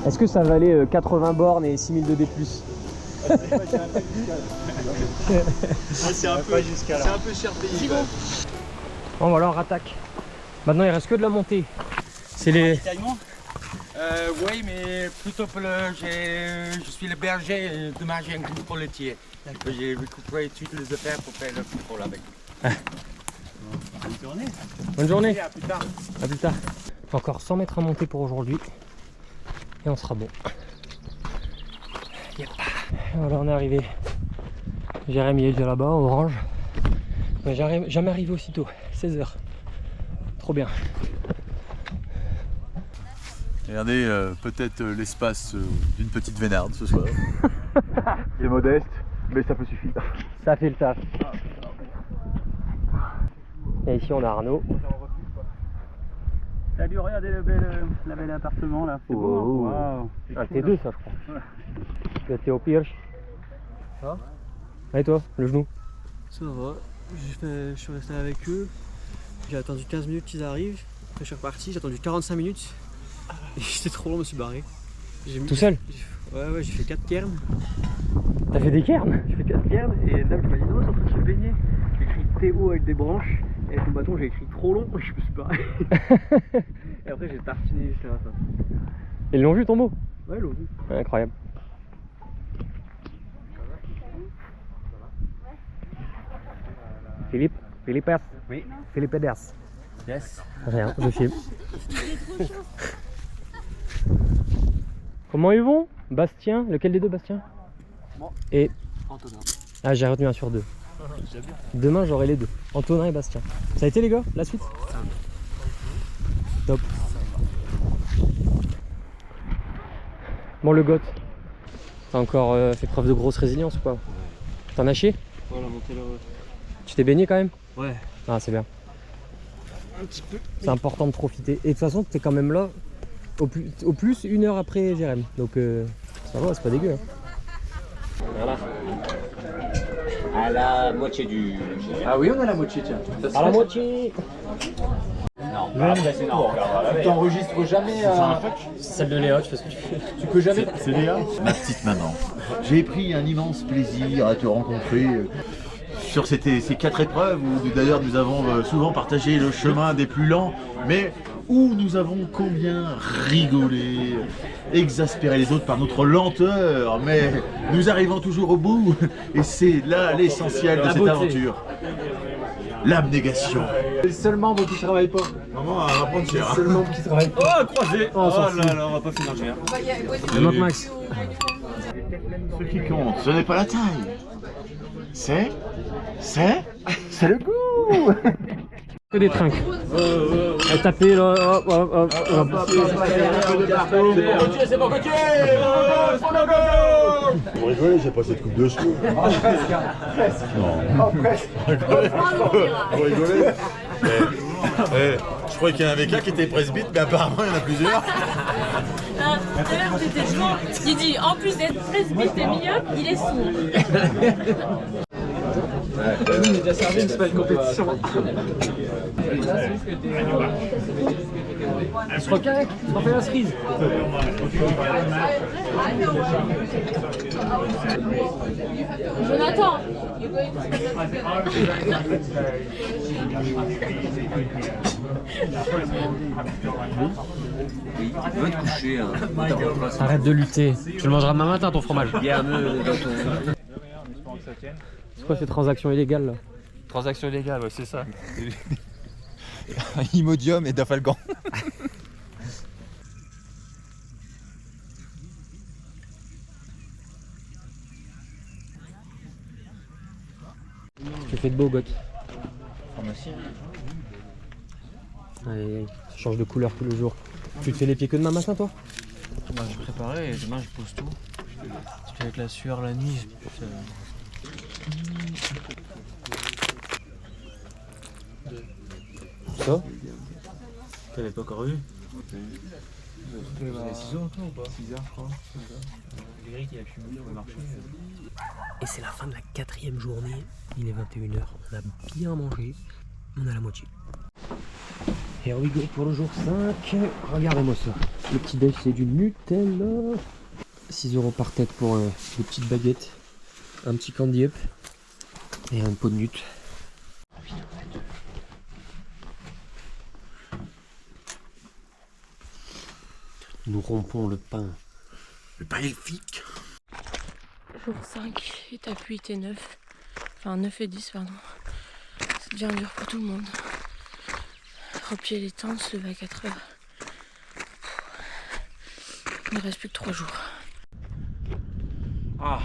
Est-ce que ça valait 80 bornes et 6000 de D+? C'est un peu cher payé. Bon voilà, on rattaque. Maintenant il reste que de la montée. C'est les... Oui, mais plutôt pour je suis le berger de ma gêne pour le tiers. J'ai récupéré toutes les affaires pour faire le contrôle avec. Bonne journée. Bonne journée. À plus tard. À plus tard. Encore 100 mètres à monter pour aujourd'hui. Et on sera bon. Yep. Voilà, on est arrivé. Jérémy est déjà là-bas, orange. Mais j'arrive jamais arrivé aussitôt. 16h. Trop bien. Regardez peut-être l'espace d'une petite vénarde ce soir. C'est modeste, mais ça peut suffire. Ça fait le taf. Et ici on a Arnaud. Salut, regardez le bel appartement là. C'est beau. Hein. Wow. Un T2 ça je crois. Le Théo Pirch. Ça va? Et toi, le genou? Ça va. Je suis resté avec eux. J'ai attendu 15 minutes qu'ils arrivent. Après je suis reparti, j'ai attendu 45 minutes. Et j'étais trop long, je me suis barré. Tout seul? Ouais, j'ai fait 4 cairns. T'as fait des cairns? J'ai fait 4 cairns et là je m'a dit non, c'est en train de se baigner. J'ai écrit Théo avec des branches et avec mon bâton j'ai écrit trop long et je me suis barré. Et après j'ai tartiné juste là. Ça. Ils l'ont vu ton mot? Ouais, ils l'ont vu. Ouais, incroyable. Philippe? Philippe? Oui. Philippe Eders. Yes. Rien, je filme. Comment ils vont? Bastien, lequel des deux Bastien? Moi. Et Antonin. Ah, j'ai retenu un sur deux. Demain j'aurai les deux, Antonin et Bastien. Ça a été les gars, la suite? Top. Bon le goth, t'as encore fait preuve de grosse résilience ou pas? T'en as chié? Ouais, la montée là, ouais. Tu t'es baigné quand même? Ouais. Ah c'est bien. Un petit peu. C'est important de profiter. Et de toute façon t'es quand même là au plus 1 heure après Jérém. Donc ça va, c'est pas dégueu. Hein. Voilà. À la moitié du... Ah oui, on a la moitié, tiens. À la moitié. Non, après c'est non. Tu t'enregistres jamais Celle de Léa, tu fais ce que tu fais. Tu peux jamais... C'est Léa? Ma petite maman, j'ai pris un immense plaisir à te rencontrer sur ces 4 épreuves où d'ailleurs nous avons souvent partagé le chemin des plus lents, mais où nous avons combien rigolé, exaspéré les autres par notre lenteur, mais nous arrivons toujours au bout et c'est là l'essentiel de cette aventure. L'abnégation. C'est le seul membre qui travaille pas. Maman, elle va prendre cher. C'est le seul membre qui travaille pas. Oh, croisé. Oh là là, on va pas finir cher. Il manque Max. Ce qui compte, ce n'est pas la taille. C'est le goût. Que des trinques. Elle tapé là, hop, hop, hop, hop. C'est bon, Gauthier. Vous rigolez, j'ai pas cette coupe de cheveux. Presque. Non. Presque. Vous rigolez. Je croyais qu'il y en avait qu'un qui était presbyte, mais apparemment il y en a plusieurs. Tout à l'heure, t'étais sourd. Il dit, en plus d'être presbyte et myope, il est sourd. Nous, on est déjà servi, mais c'est pas une compétition. On se recarre, on fait la cerise. Jonathan. Oui, tu peux te coucher. Hein. Arrête de lutter. Tu le mangeras demain matin ton fromage. C'est quoi ces transactions illégales là? Transaction illégale, ouais, c'est ça. Imodium et Dafalgan. Tu fais de beau goth. Pharmacie. Allez, ça change de couleur tous les jours. Tu te fais les pieds que demain matin toi? Bah, je préparais et demain je pose tout. Parce qu'avec la sueur la nuit, Ça? T'avais pas encore vu? Vous avez 6 heures toi ou pas? 6 heures je crois. Eric il a pu marcher. Et c'est la fin de la 4e journée. Il est 21 h. On a bien mangé. On a la moitié. Here we go pour le jour 5. Regardez-moi ça. Le petit déj c'est du Nutella. 6 € par tête pour des petites baguettes. Un petit candy up. Et un pot de nut. Nous rompons le pain. Le pain elfique. Jour 5, étape 8 et 9. Enfin 9 et 10 pardon. C'est bien dur pour tout le monde. Replier les tentes, se lever à 4 heures. Il ne reste plus que 3 jours. Ah,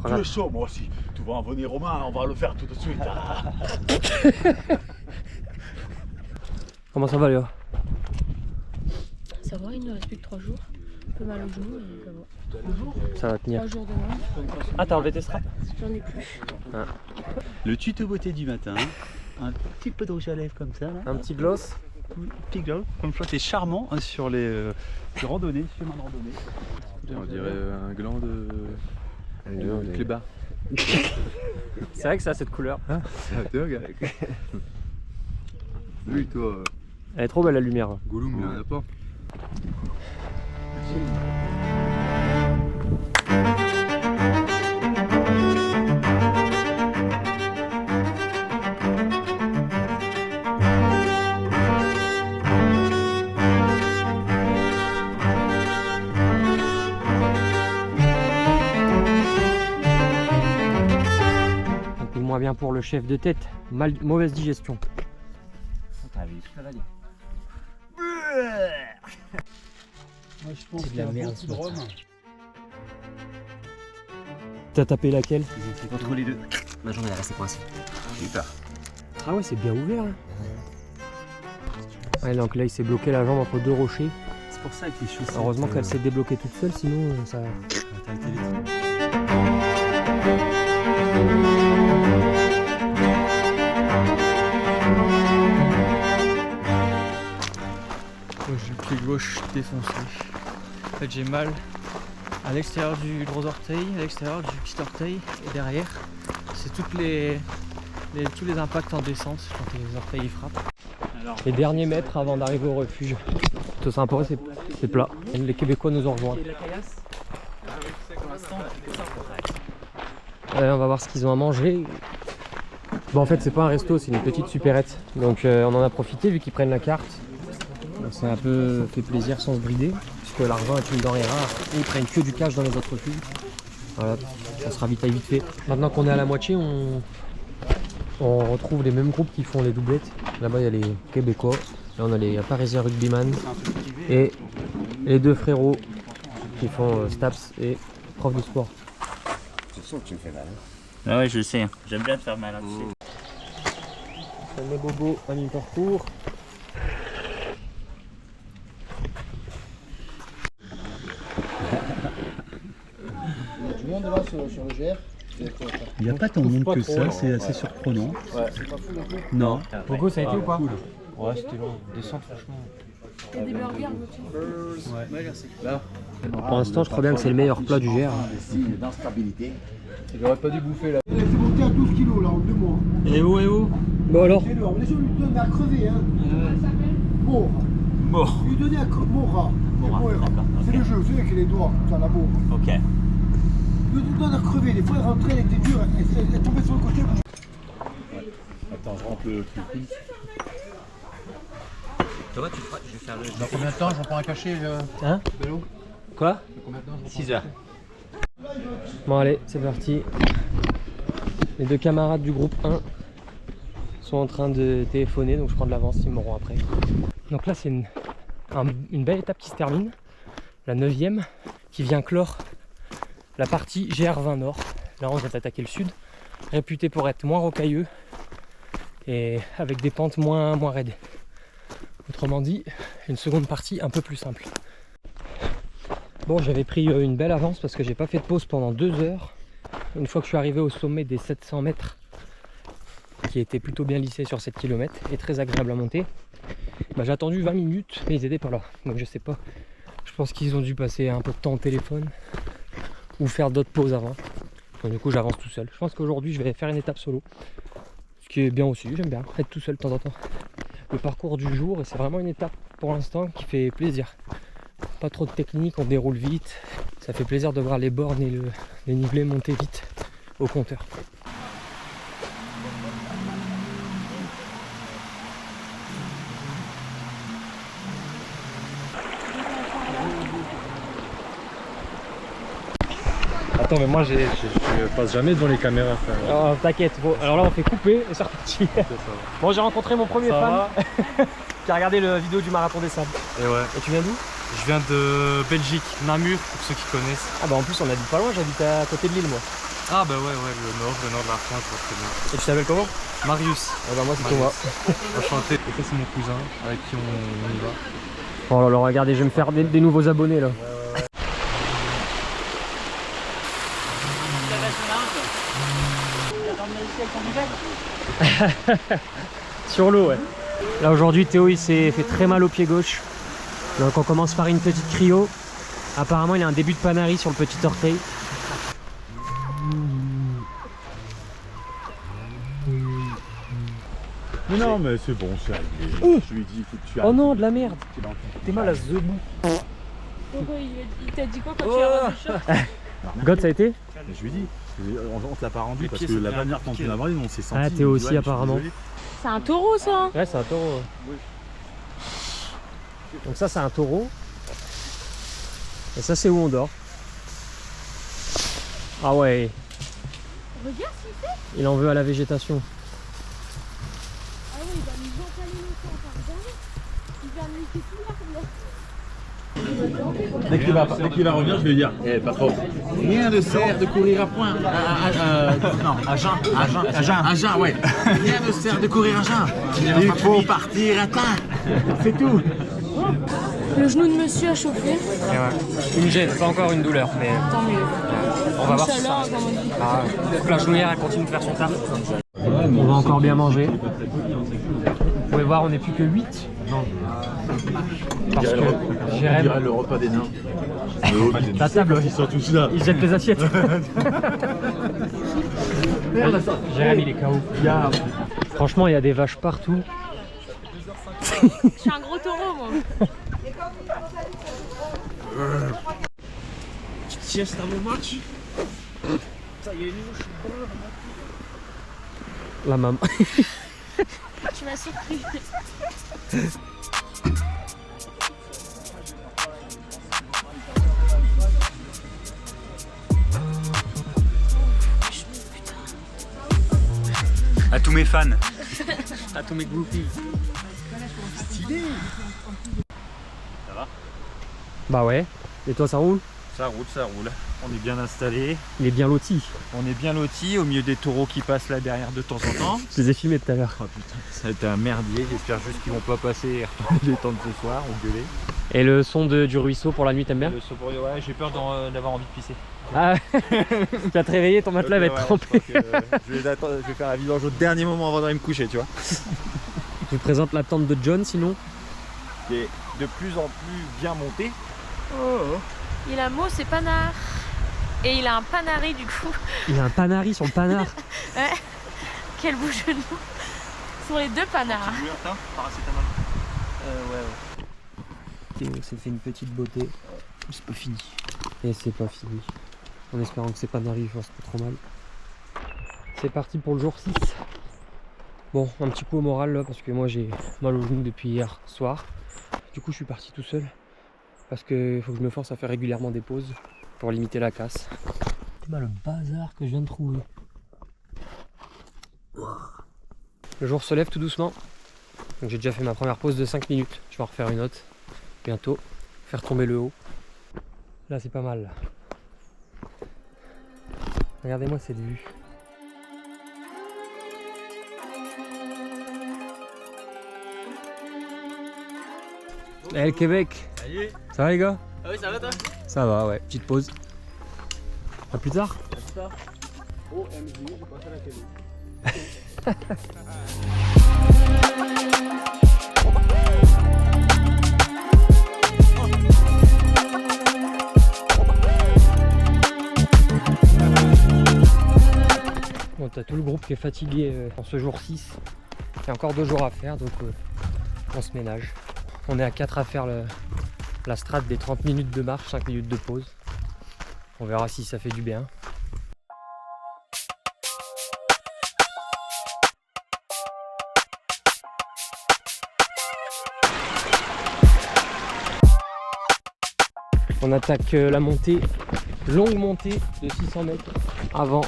tu es chaud moi aussi. Tu vas en venir Romain, on va le faire tout de suite. Ah. Comment ça va Léa? Ça va, il ne reste plus que 3 jours. Un peu mal au genou, mais ça va. Ça va tenir. 3 jours demain. Ah t'as enlevé tes straps? J'en ai plus. Ah. Le tuto beauté du matin. Un petit peu de rouge à lèvres comme ça là. Un petit gloss. Pickle, comme ça c'est charmant hein, sur les randonnées, chemins de randonnée. On dirait un gland de clébard. C'est vrai que ça a cette couleur. Ah, gars. Oui, toi. Elle est trop belle la lumière. Gollum, il en a pas. Moins bien pour le chef de tête, mauvaise digestion. Moi, je pense C'est de qu'il y la a merde, beaucoup de rhum. T'as tapé laquelle? Entre les deux. Ma jambe elle est restée coincée. J'ai eu peur. Ah ouais, c'est bien ouvert là. Ouais, donc là il s'est bloqué la jambe entre deux rochers. C'est pour ça que les chaussettes. Heureusement qu'elle s'est débloquée toute seule, sinon ça. T'as été vite. J'ai le pied gauche défoncé. En fait j'ai mal à l'extérieur du gros orteil, à l'extérieur du petit orteil et derrière. C'est tous les impacts en descente quand les orteils y frappent. Les derniers mètres avant d'arriver au refuge. Tout sympa, c'est plat. Les Québécois nous ont rejoints. On va voir ce qu'ils ont à manger. Bon en fait c'est pas un resto, c'est une petite supérette. Donc on en a profité vu qu'ils prennent la carte. C'est un peu fait plaisir sans se brider, puisque l'argent est une denrée rare et ils prennent que du cash dans les autres refuges. Voilà, on se ravitaille vite fait. Maintenant qu'on est à la moitié, on retrouve les mêmes groupes qui font les doublettes. Là-bas il y a les Québécois, là on a les Parisiens rugbyman et les deux frérots qui font Staps et prof de sport. Je sens que tu me fais mal. Ah ouais, je sais, j'aime bien te faire mal là-dessus. Les bobos à mi-parcours. Du monde là sur le GR. Il n'y a pas tant de monde que ça, c'est assez surprenant. Ouais, c'est pas fou non plus. Non. Bogo, ça a été ou pas? Ouais, c'était long. Descente, franchement. Il y a des burgers, Ouais, merci. Là. Pour l'instant, je crois bien que c'est le meilleur plat du GR. Des signes d'instabilité. J'aurais pas dû bouffer là. C'est monté à 12 kilos là en 2 mois. Et où Bon alors? C'est énorme. Les gens lui donnent à crever. Hein. Mort. Mort. Lui donner à crever. Mora. C'est le jeu, c'est avec les doigts, ça la mort. Ok. Lui donne à crever. Des fois elle rentrait, elle était dure, elle tombait sur le côté. Attends, je rentre le truc. Toi, tu feras, je vais faire le. Dans combien de temps j'en prends un cachet Hein? vélo? Quoi? 6 heures. Bon allez, c'est parti. Les deux camarades du groupe 1 sont en train de téléphoner, donc je prends de l'avance, ils m'auront après. Donc là c'est une belle étape qui se termine, la 9e, qui vient clore la partie GR20 Nord. Là on vient d'attaquer le sud, réputé pour être moins rocailleux et avec des pentes moins raides. Autrement dit, une seconde partie un peu plus simple. Bon, j'avais pris une belle avance parce que j'ai pas fait de pause pendant 2 heures. Une fois que je suis arrivé au sommet des 700 mètres, qui était plutôt bien lissé sur 7 km et très agréable à monter, bah, j'ai attendu 20 minutes et ils étaient pas là. Donc je sais pas, je pense qu'ils ont dû passer un peu de temps au téléphone ou faire d'autres pauses avant. Donc du coup j'avance tout seul. Je pense qu'aujourd'hui je vais faire une étape solo, ce qui est bien aussi, j'aime bien être tout seul de temps en temps. Le parcours du jour, et c'est vraiment une étape pour l'instant qui fait plaisir. Pas trop de technique, on déroule vite. Ça fait plaisir de voir les bornes et le dénivelé monter vite au compteur. Attends, mais moi je passe jamais devant les caméras. Oh, t'inquiète, bon, alors là on fait couper et c'est reparti. Bon, j'ai rencontré mon premier fan qui a regardé la vidéo du marathon des sables. Et ouais. Et tu viens d'où? Je viens de Belgique, Namur pour ceux qui connaissent. Ah bah en plus on habite pas loin, j'habite à côté de Lille moi. Ah bah ouais, le nord de la France, je vois très bien. Et tu t'appelles comment? Marius. Ah bah moi c'est Thomas. Enchanté. Et ça c'est mon cousin avec qui on y va. Oh là là, regardez, je vais me faire des nouveaux abonnés là. Sur l'eau, ouais. Là aujourd'hui Théo il s'est fait très mal au pied gauche. Donc on commence par une petite cryo. Apparemment il a un début de panarie sur le petit orteil. Mais non, mais c'est bon, c'est réglé. Je lui ai dit, il faut que tu Oh non, de la merde. T'es mal à ce bout. Pourquoi il t'a dit quoi quand tu as rendu short? God, ça a été? Je lui ai dit, on te l'a pas rendu parce que la manière dont tu l'as vendu, on s'est senti. Ah, Théo aussi apparemment. C'est un taureau ça? Ouais, c'est un taureau. Donc ça c'est un taureau. Et ça c'est où on dort. Ah ouais. Regarde ce qu'il fait. Il en veut à la végétation. Ah ouais, il va nous empaler le temps par derrière. Il va nous niquer tout l'arbre. Dès qu'il va revenir, je vais lui dire, patron, rien ne sert de courir à point. Non, à jeun, ouais. Rien ne sert de courir à jeun. Il faut partir à temps. C'est tout. Le genou de monsieur a chauffé. Et ouais. Une gêne, pas encore une douleur, mais Tant mieux. on va voir si ça. La genouillère elle continue de faire son taf. On va encore bien manger. Vous pouvez voir, on n'est plus que 8. Non. Parce que Jérém, le repas des nains. la table, ils sont tous là. ils jettent les assiettes. Jérém il est KO. Franchement il y a des vaches partout. Je suis un gros taureau moi. Petite sieste avant le match. Ça y est, La maman. Tu m'as surpris. À tous mes fans. À tous mes groupies. Stylé. Ça va? Bah ouais. Et toi ça roule? Ça roule, ça roule. On est bien installé. Il est bien loti. On est bien loti au milieu des taureaux qui passent là derrière de temps en temps. Je les ai filmés tout à l'heure. Oh putain, ça a été un merdier. J'espère juste qu'ils vont pas passer et retourner détendre ce soir ou gueuler. Et le son du ruisseau pour la nuit, t'aimes bien? Le son pour... Ouais, j'ai peur d'avoir envie de pisser. Ah, tu vas te réveiller, ton matelas va être trempé. Je vais faire la vidange au dernier moment avant d'aller me coucher, tu vois. Je vous présente la tente de John sinon. Qui est de plus en plus bien montée. Il a mot, c'est panard. Et il a un panari du coup. Il a un panari sur le panard. Ouais. Quel beau genou. Ce sont les deux panards. Paracétamol. Ouais. Théo s'est fait une petite beauté. C'est pas fini. Et c'est pas fini. En espérant que c'est panari, je pense pas trop mal. C'est parti pour le jour 6. Bon, un petit coup au moral là parce que moi j'ai mal au genou depuis hier soir. Du coup je suis parti tout seul. Parce qu'il faut que je me force à faire régulièrement des pauses pour limiter la casse. C'est mal le bazar que je viens de trouver. Le jour se lève tout doucement. Donc j'ai déjà fait ma première pause de 5 minutes. Je vais en refaire une autre bientôt. Faire tomber le haut. Là c'est pas mal. Là. Regardez-moi cette vue. Eh le Québec. Salut. Ça va les gars? Ah oui, ça va toi? Ça va, ouais. Petite pause. À plus tard. À plus tard. OMG, j'ai passé la télé. Bon, t'as tout le groupe qui est fatigué en ce jour 6. Il y a encore 2 jours à faire, donc on se ménage. On est à 4 à faire la strat des 30 minutes de marche, 5 minutes de pause. On verra si ça fait du bien. On attaque la montée, longue montée de 600 mètres avant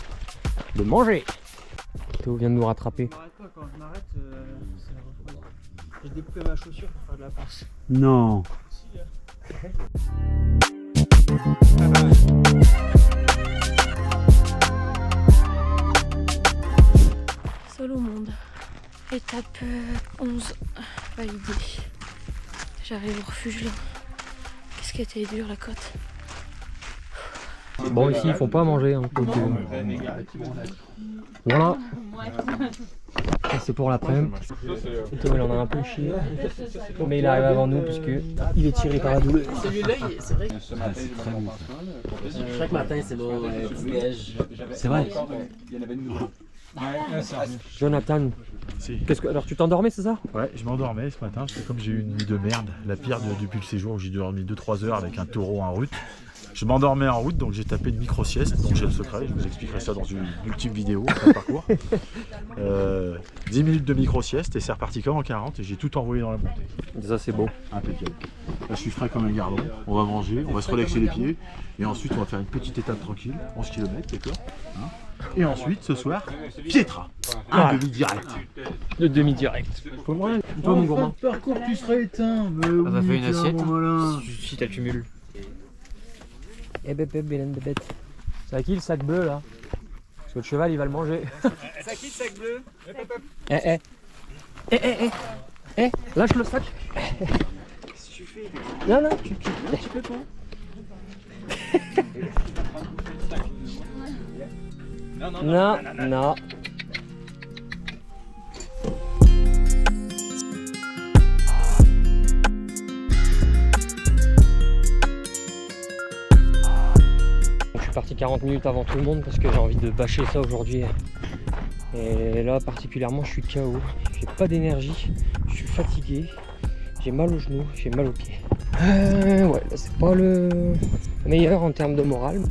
de manger. Théo vient de nous rattraper. M'arrête pas, quand je m'arrête, c'est refroidi. J'ai découpé ma chaussure pour faire de la passe. Non. Si, Seul au monde. Étape 11 validée. J'arrive au refuge là. Qu'est-ce qui a été dur la côte. Bon, ici ils font pas à manger. Hein, donc, voilà. Ça, c'est pour l'après-midi. Il en a un peu chié. Mais il arrive avant nous puisque il est tiré par la doule. Celui-là, c'est vrai que chaque matin c'est mon petit déj. C'est vrai. Jonathan, alors tu t'endormais, c'est ça? Ouais, je m'endormais ce matin, parce que comme j'ai eu une nuit de merde, la pire depuis le séjour où j'ai dormi 2-3 heures avec un taureau en route. Je m'endormais en route, donc j'ai tapé une micro-sieste, donc j'ai le secret, je vous expliquerai ça dans une ultime vidéo, un parcours. 10 minutes de micro-sieste et c'est reparti comme en 40 et j'ai tout envoyé dans la montée. Ça c'est beau. Impeccable. Là je suis frais comme un gardon, on va manger, on va se relaxer les pieds et ensuite on va faire une petite étape tranquille, 11 km, d'accord hein. Et ensuite ce soir, Pietra, un demi-direct. Le demi-direct. Toi mon gourmand. Parcours tu serais éteint, mais oui, ça fait une assiette malin. si t'as cumul. Eh bébé, bélène bébête. C'est à qui le sac bleu là? Parce que le cheval il va le manger. C'est à qui le sac bleu? Lâche le sac. Qu'est-ce que tu fais? Non, tu peux pas. Non. Je suis parti 40 minutes avant tout le monde parce que j'ai envie de bâcher ça aujourd'hui. Et là particulièrement je suis KO, j'ai pas d'énergie, je suis fatigué, j'ai mal aux genoux, j'ai mal aux pieds. Ouais, là c'est pas le meilleur en termes de morale.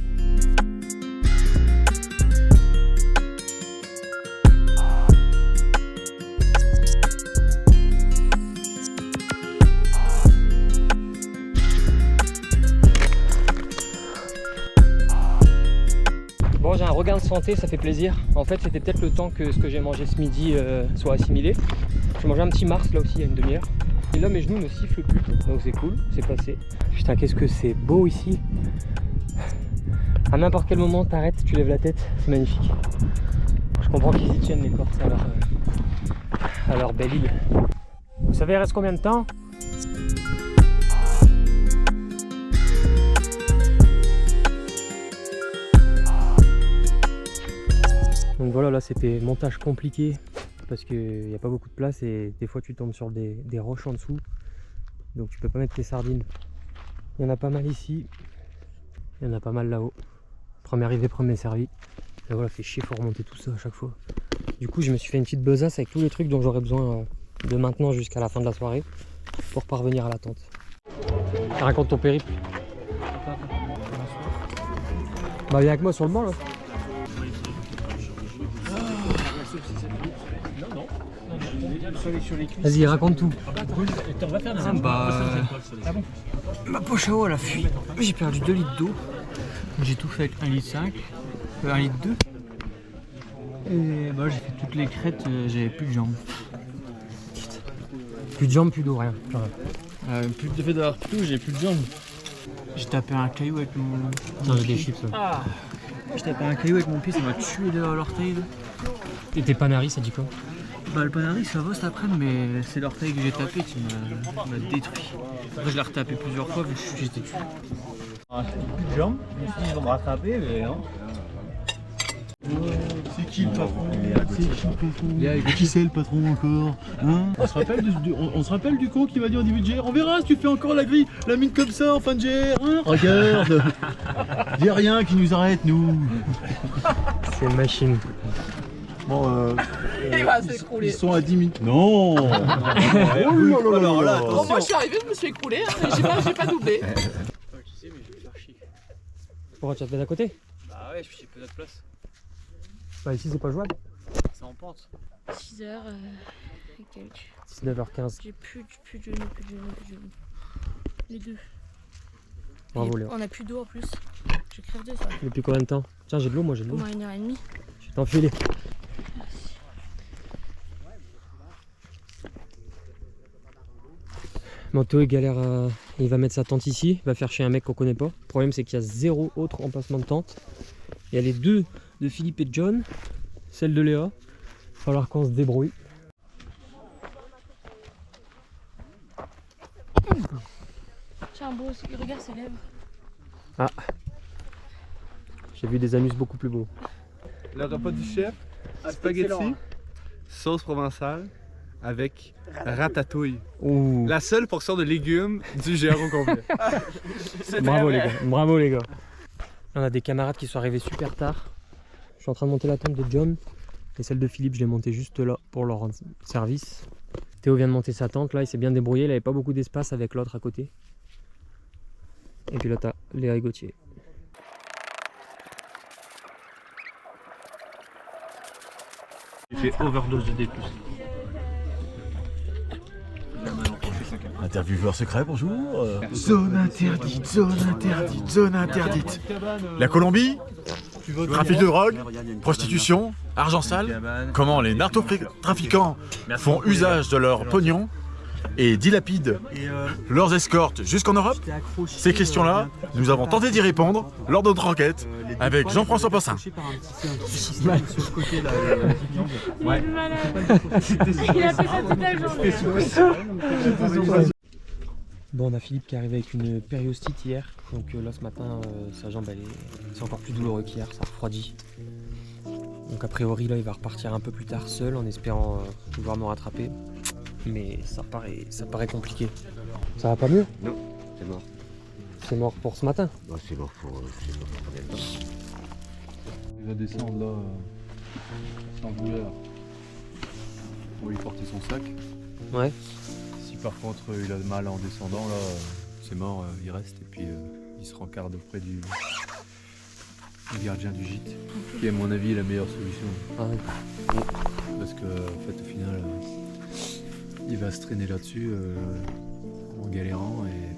Bon, j'ai un regain de santé, ça fait plaisir. En fait, c'était peut-être le temps que ce que j'ai mangé ce midi soit assimilé. J'ai mangé un petit Mars là aussi il y a une demi-heure. Et là, mes genoux ne sifflent plus. Donc c'est cool, c'est passé. Putain, qu'est-ce que c'est beau ici. À n'importe quel moment, t'arrêtes, tu lèves la tête, c'est magnifique. Je comprends qu'ils y tiennent les Corses à leur belle île. Vous savez, il reste combien de temps? Donc voilà, là c'était montage compliqué parce qu'il n'y a pas beaucoup de place et des fois tu tombes sur des roches en dessous, donc tu peux pas mettre tes sardines. Il y en a pas mal ici, il y en a pas mal là-haut. Premier arrivé, premier servi. Et voilà, fait chier, faut remonter tout ça à chaque fois. Du coup je me suis fait une petite besace avec tous les trucs dont j'aurais besoin de maintenant jusqu'à la fin de la soirée pour parvenir à la tente. Raconte ton périple. Bah viens avec moi sur le banc là. Vas-y, raconte tout. Ma poche à eau elle a fui. J'ai perdu 2 litres d'eau. J'ai tout fait avec 1,5 litre, 1,2 litre. Et bah j'ai fait toutes les crêtes, j'avais plus de jambes. Plus de jambes, plus d'eau, rien. Plus de fait d'avoir plus d'eau, j'ai plus de jambes. J'ai tapé un caillou avec mon. Non, j'ai des chips. J'ai tapé un caillou avec mon pied, ça m'a tué de l'orteil. Et tes panaris, ça dit quoi? Bah le panari ça va cet après-midi, mais c'est l'orteil que j'ai tapé qui m'a détruit. Après je l'ai retapé plusieurs fois vu que j'étais tué. Plus de jambes, je me suis dit ils vont me rattraper, mais non. C'est qui le patron? Qui c'est le patron encore hein? On se rappelle du con qui m'a dit en début de GR, on verra si tu fais encore la grille, la mine comme ça en fin de GR, hein? Regarde. Dis rien qui nous arrête nous. C'est une machine. Bon il va s'écrouler. Ils sont à 10 minutes. Non. Moi je suis arrivé, je me suis écroulé, hein, j'ai pas doublé. Tu sais mais je vais faire chier. Pourquoi tu as te mets à côté? Bah ouais, j'ai peu de place. Bah ici c'est pas jouable. C'est en pente. 6h et quelques. 19h15. J'ai plus de genoux. Les deux. Bravo Léo. On a plus d'eau en plus. Je crève de ça. Depuis combien de temps? Tiens, j'ai de l'eau, moi j'ai de l'eau. Au moins 1h30. Je vais t'enfiler. Théo il galère il va mettre sa tente ici, il va faire chez un mec qu'on connaît pas. Le problème c'est qu'il y a 0 autre emplacement de tente. Il y a les deux de Philippe et de John, celle de Léa. Il va falloir qu'on se débrouille. Tiens, beau, regarde ses lèvres. Ah. J'ai vu des anus beaucoup plus beaux. Le repas du chef, spaghetti, sauce provençale avec ratatouille. Ouh. La seule portion de légumes du géant au complet. Bravo les gars, bravo les gars. On a des camarades qui sont arrivés super tard. Je suis en train de monter la tente de John et celle de Philippe, je l'ai montée juste là pour leur rendre service. Théo vient de monter sa tente, là il s'est bien débrouillé, il n'avait pas beaucoup d'espace avec l'autre à côté. Et puis là t'as Léa et Gauthier. J'ai fait overdose de D+. Intervieweur secret, bonjour. Zone interdite, zone interdite, zone interdite. La Colombie, trafic de drogue, prostitution, argent sale. Comment les narcotrafiquants font usage de leur pognon et dilapident leurs escortes jusqu'en Europe? Ces questions-là, nous avons tenté d'y répondre lors de notre enquête avec Jean-François Possin. Ouais. Il a fait ça toute la journée. Bon, on a Philippe qui est arrivé avec une périostite hier, donc là ce matin sa jambe c'est encore plus douloureux qu'hier, ça refroidit. Donc a priori là il va repartir un peu plus tard seul en espérant pouvoir me rattraper, mais ça paraît compliqué. Ça va pas mieux? Non, c'est mort. C'est mort pour ce matin? Non, c'est mort pour combien de temps. Il va descendre là, sans douleur. On va lui porter son sac. Ouais. Si par contre il a mal en descendant, là, c'est mort, il reste et puis il se rencarde auprès du gardien du gîte, qui est à mon avis la meilleure solution. Ah oui. Parce que en fait au final, il va se traîner là-dessus en galérant et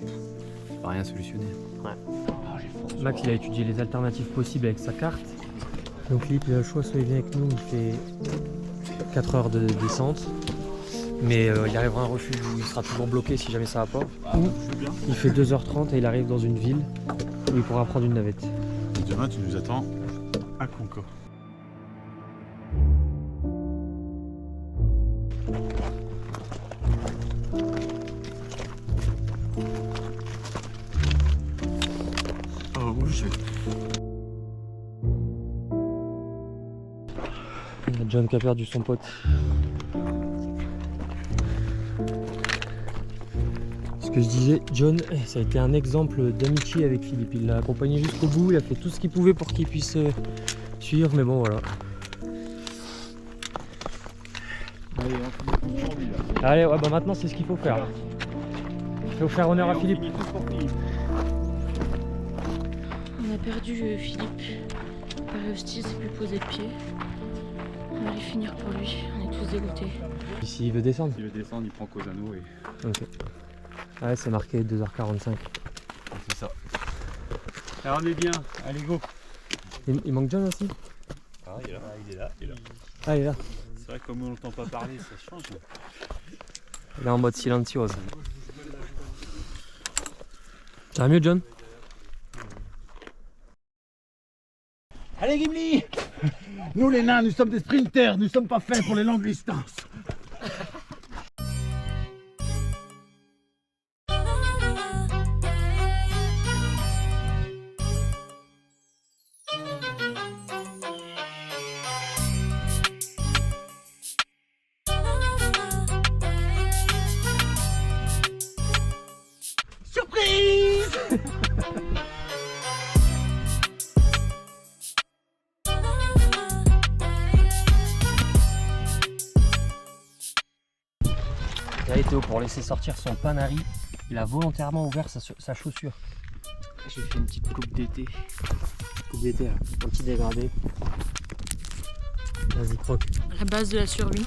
il va rien solutionner. Ouais. Max il a étudié les alternatives possibles avec sa carte. Donc Philippe il a le choix, soit il vient avec nous, il fait 4 heures de descente. Mais il arrivera à un refuge où il sera toujours bloqué si jamais ça va pas. Ou il fait 2h30 et il arrive dans une ville où il pourra prendre une navette. Et demain tu nous attends à Conco. Oh bouge. Il y a John qui a perdu son pote. Ce que je disais, John, ça a été un exemple d'amitié avec Philippe. Il l'a accompagné jusqu'au bout, il a fait tout ce qu'il pouvait pour qu'il puisse suivre, mais bon voilà. Allez, ouais, bah maintenant c'est ce qu'il faut faire. Il faut faire honneur à Philippe. On a perdu Philippe. Périostite, c'est plus posé de pied. On va aller finir pour lui, on est tous dégoûtés. Ici il veut descendre? S'il veut descendre, il prend Cosano et... Ok. Ouais, c'est marqué 2h45. C'est ça. Alors on est bien, allez go. Il manque John aussi? Ah, il est là. Il est là. Ah, il est là. C'est vrai que comme on n'entend pas parler, ça change. Il est en mode silenciose. Ça va mieux, John? Allez Gimli, nous les nains, nous sommes des sprinters, nous sommes pas faits pour les longues distances. Surprise! Là, Théo, pour laisser sortir son panari, il a volontairement ouvert sa chaussure. J'ai fait une petite coupe d'été. Coupe d'été, là. Un petit dégradé. Vas-y, croque. La base de la survie.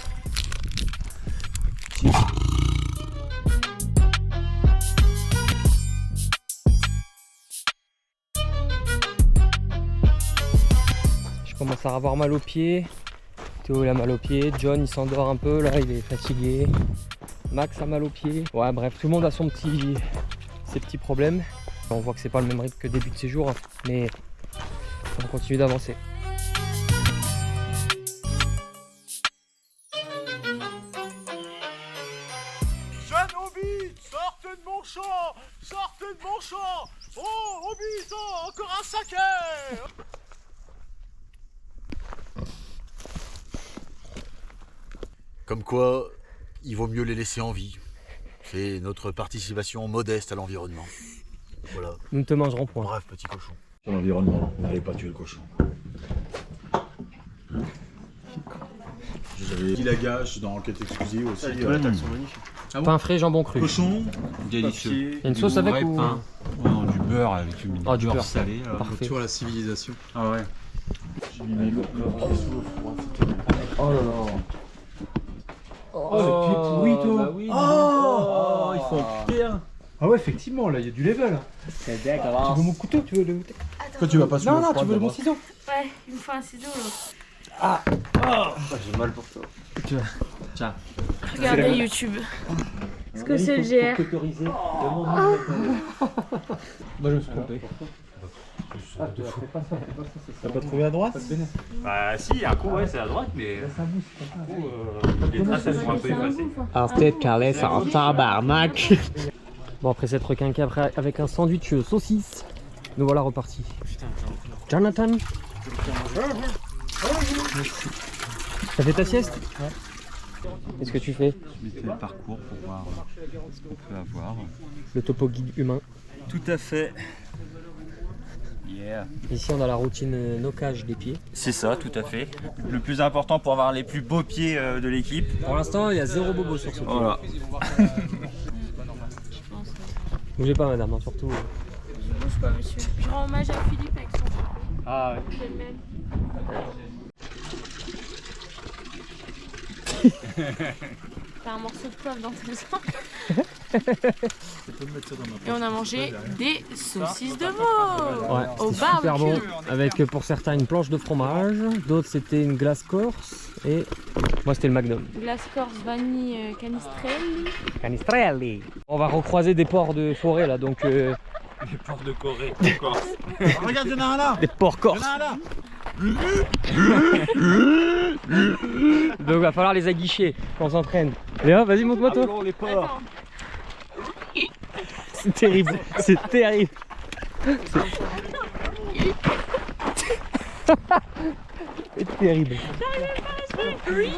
Je commence à avoir mal aux pieds. Théo il a mal aux pieds. John il s'endort un peu là, il est fatigué. Max a mal aux pieds. Ouais bref, tout le monde a ses petits problèmes. On voit que c'est pas le même rythme que début de séjour, hein, mais on continue d'avancer. Jeune Hobbit, sortez de mon champ! Sortez de mon champ! Oh, Hobbit, oh, encore un saké! Comme quoi, il vaut mieux les laisser en vie. C'est notre participation modeste à l'environnement. Voilà. Nous ne te mangerons point. Bref, petit cochon. Sur l'environnement, n'allez pas tuer le cochon. J'avais dit la gâche dans Enquête exclusive aussi. Les tomates, elles sont magnifiques. Pain frais, jambon cru. Cochon, délicieux. Il y a une sauce avec ou pain. Non, du beurre avec du beurre salé. Parfait. Retour à la civilisation. Ah ouais. j'ai mis le Oh là là. Oh, le pied pourri, toi. Bah oui. Oh, ils sont bien. Ah ouais, effectivement, là, il y a du level. C'est Tu dégueulasse. veux mon couteau? Tu veux le... Toi, tu vas pas sur Non, le non, froid tu veux mon d'abord. ciseau? Ouais, il me faut un ciseau là. Ah, J'ai mal pour toi. Tiens. Regardez YouTube. Est-ce que c'est le GR? Moi, je me suis trompé. T'as pas trouvé à droite? Bah si, un coup ouais c'est à droite mais les traces elles sont un peu effacées. Alors peut-être Carlet, ça en tabarnak. Bon, après s'être requinqué après avec un sandwich saucisse, nous voilà repartis. Jonathan, t'as fait ta sieste? Ouais. Qu'est-ce que tu fais? Je m'étais le parcours pour voir ce qu'on peut avoir. Le topo guide humain. Tout à fait. Yeah. Ici on a la routine no-cage des pieds. C'est ça, tout à fait. Le plus important pour avoir les plus beaux pieds de l'équipe. Pour l'instant, il y a 0 bobo sur ce pied. Voilà. Bougez pas madame, hein, surtout. Je bouge pas monsieur. Je rends hommage à Philippe avec son chapeau. Ah ouais. C'est le même. T'as un morceau de poivre dans tes os. Et on a mangé des saucisses de veau Ouais, au c'était super bon. barbecue. Avec pour certains une planche de fromage, d'autres c'était une glace corse et moi c'était le Magnum. Glace corse vanille canistrelli. Canistrelli. On va recroiser des porcs de forêt là donc. Les porcs de Corée, en Corse. Regarde, il y en a un là. Des porcs corses. Il y en a un là. Donc va falloir les aguicher quand on s'entraîne. Léa, vas-y montre-moi toi. les porcs. C'est terrible, c'est terrible. C'est terrible. Oui.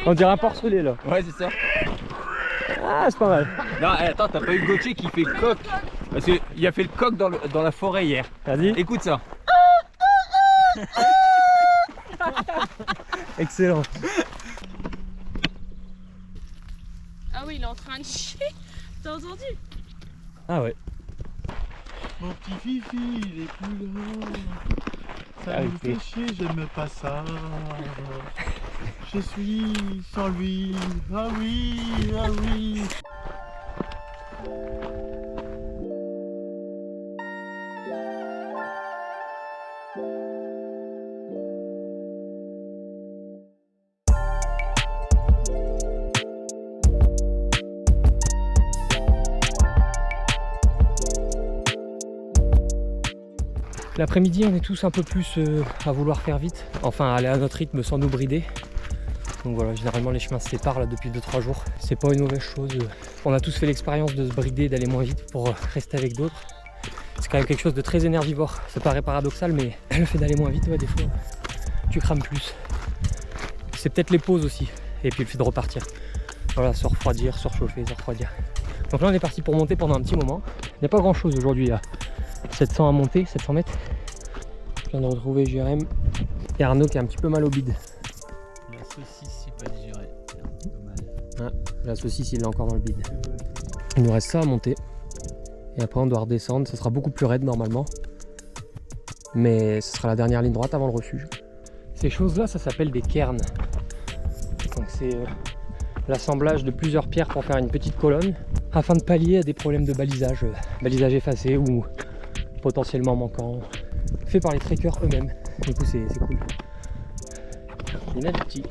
On dirait un porcelet là. Ouais, c'est ça. Ah, c'est pas mal. Non, attends, t'as pas eu Gauthier qui fait le coq? Parce qu'il a fait le coq dans la forêt hier. Vas-y. Écoute ça. Excellent. Ah oui, il est en train de chier. T'as entendu? Ah ouais. Mon petit Fifi, il est plus grand. Ça me fait chier, j'aime pas ça. Je suis sans lui. Ah oui, ah oui. L'après-midi, on est tous un peu plus à vouloir faire vite, enfin aller à notre rythme sans nous brider. Donc voilà, généralement les chemins se séparent là depuis 2-3 jours. C'est pas une mauvaise chose. On a tous fait l'expérience de se brider, d'aller moins vite pour rester avec d'autres. C'est quand même quelque chose de très énergivore. Ça paraît paradoxal, mais le fait d'aller moins vite, ouais, des fois, tu crames plus. C'est peut-être les pauses aussi, et puis le fait de repartir. Voilà, se refroidir, se réchauffer, se refroidir. Donc là, on est parti pour monter pendant un petit moment. Il n'y a pas grand-chose aujourd'hui là. 700 à monter, 700 mètres. Je viens de retrouver Jérém et Arnaud qui a un petit peu mal au bide. La saucisse, c'est pas digéré. C'est un petit peu mal. Ah, la saucisse, il est encore dans le bide. Il nous reste ça à monter. Et après, on doit redescendre. Ça sera beaucoup plus raide normalement. Mais ce sera la dernière ligne droite avant le refuge. Ces choses-là, ça s'appelle des cairns. Donc c'est l'assemblage de plusieurs pierres pour faire une petite colonne afin de pallier à des problèmes de balisage. Balisage effacé ou potentiellement manquant, fait par les trekkers eux-mêmes. Du coup c'est cool. Il y en a des petits.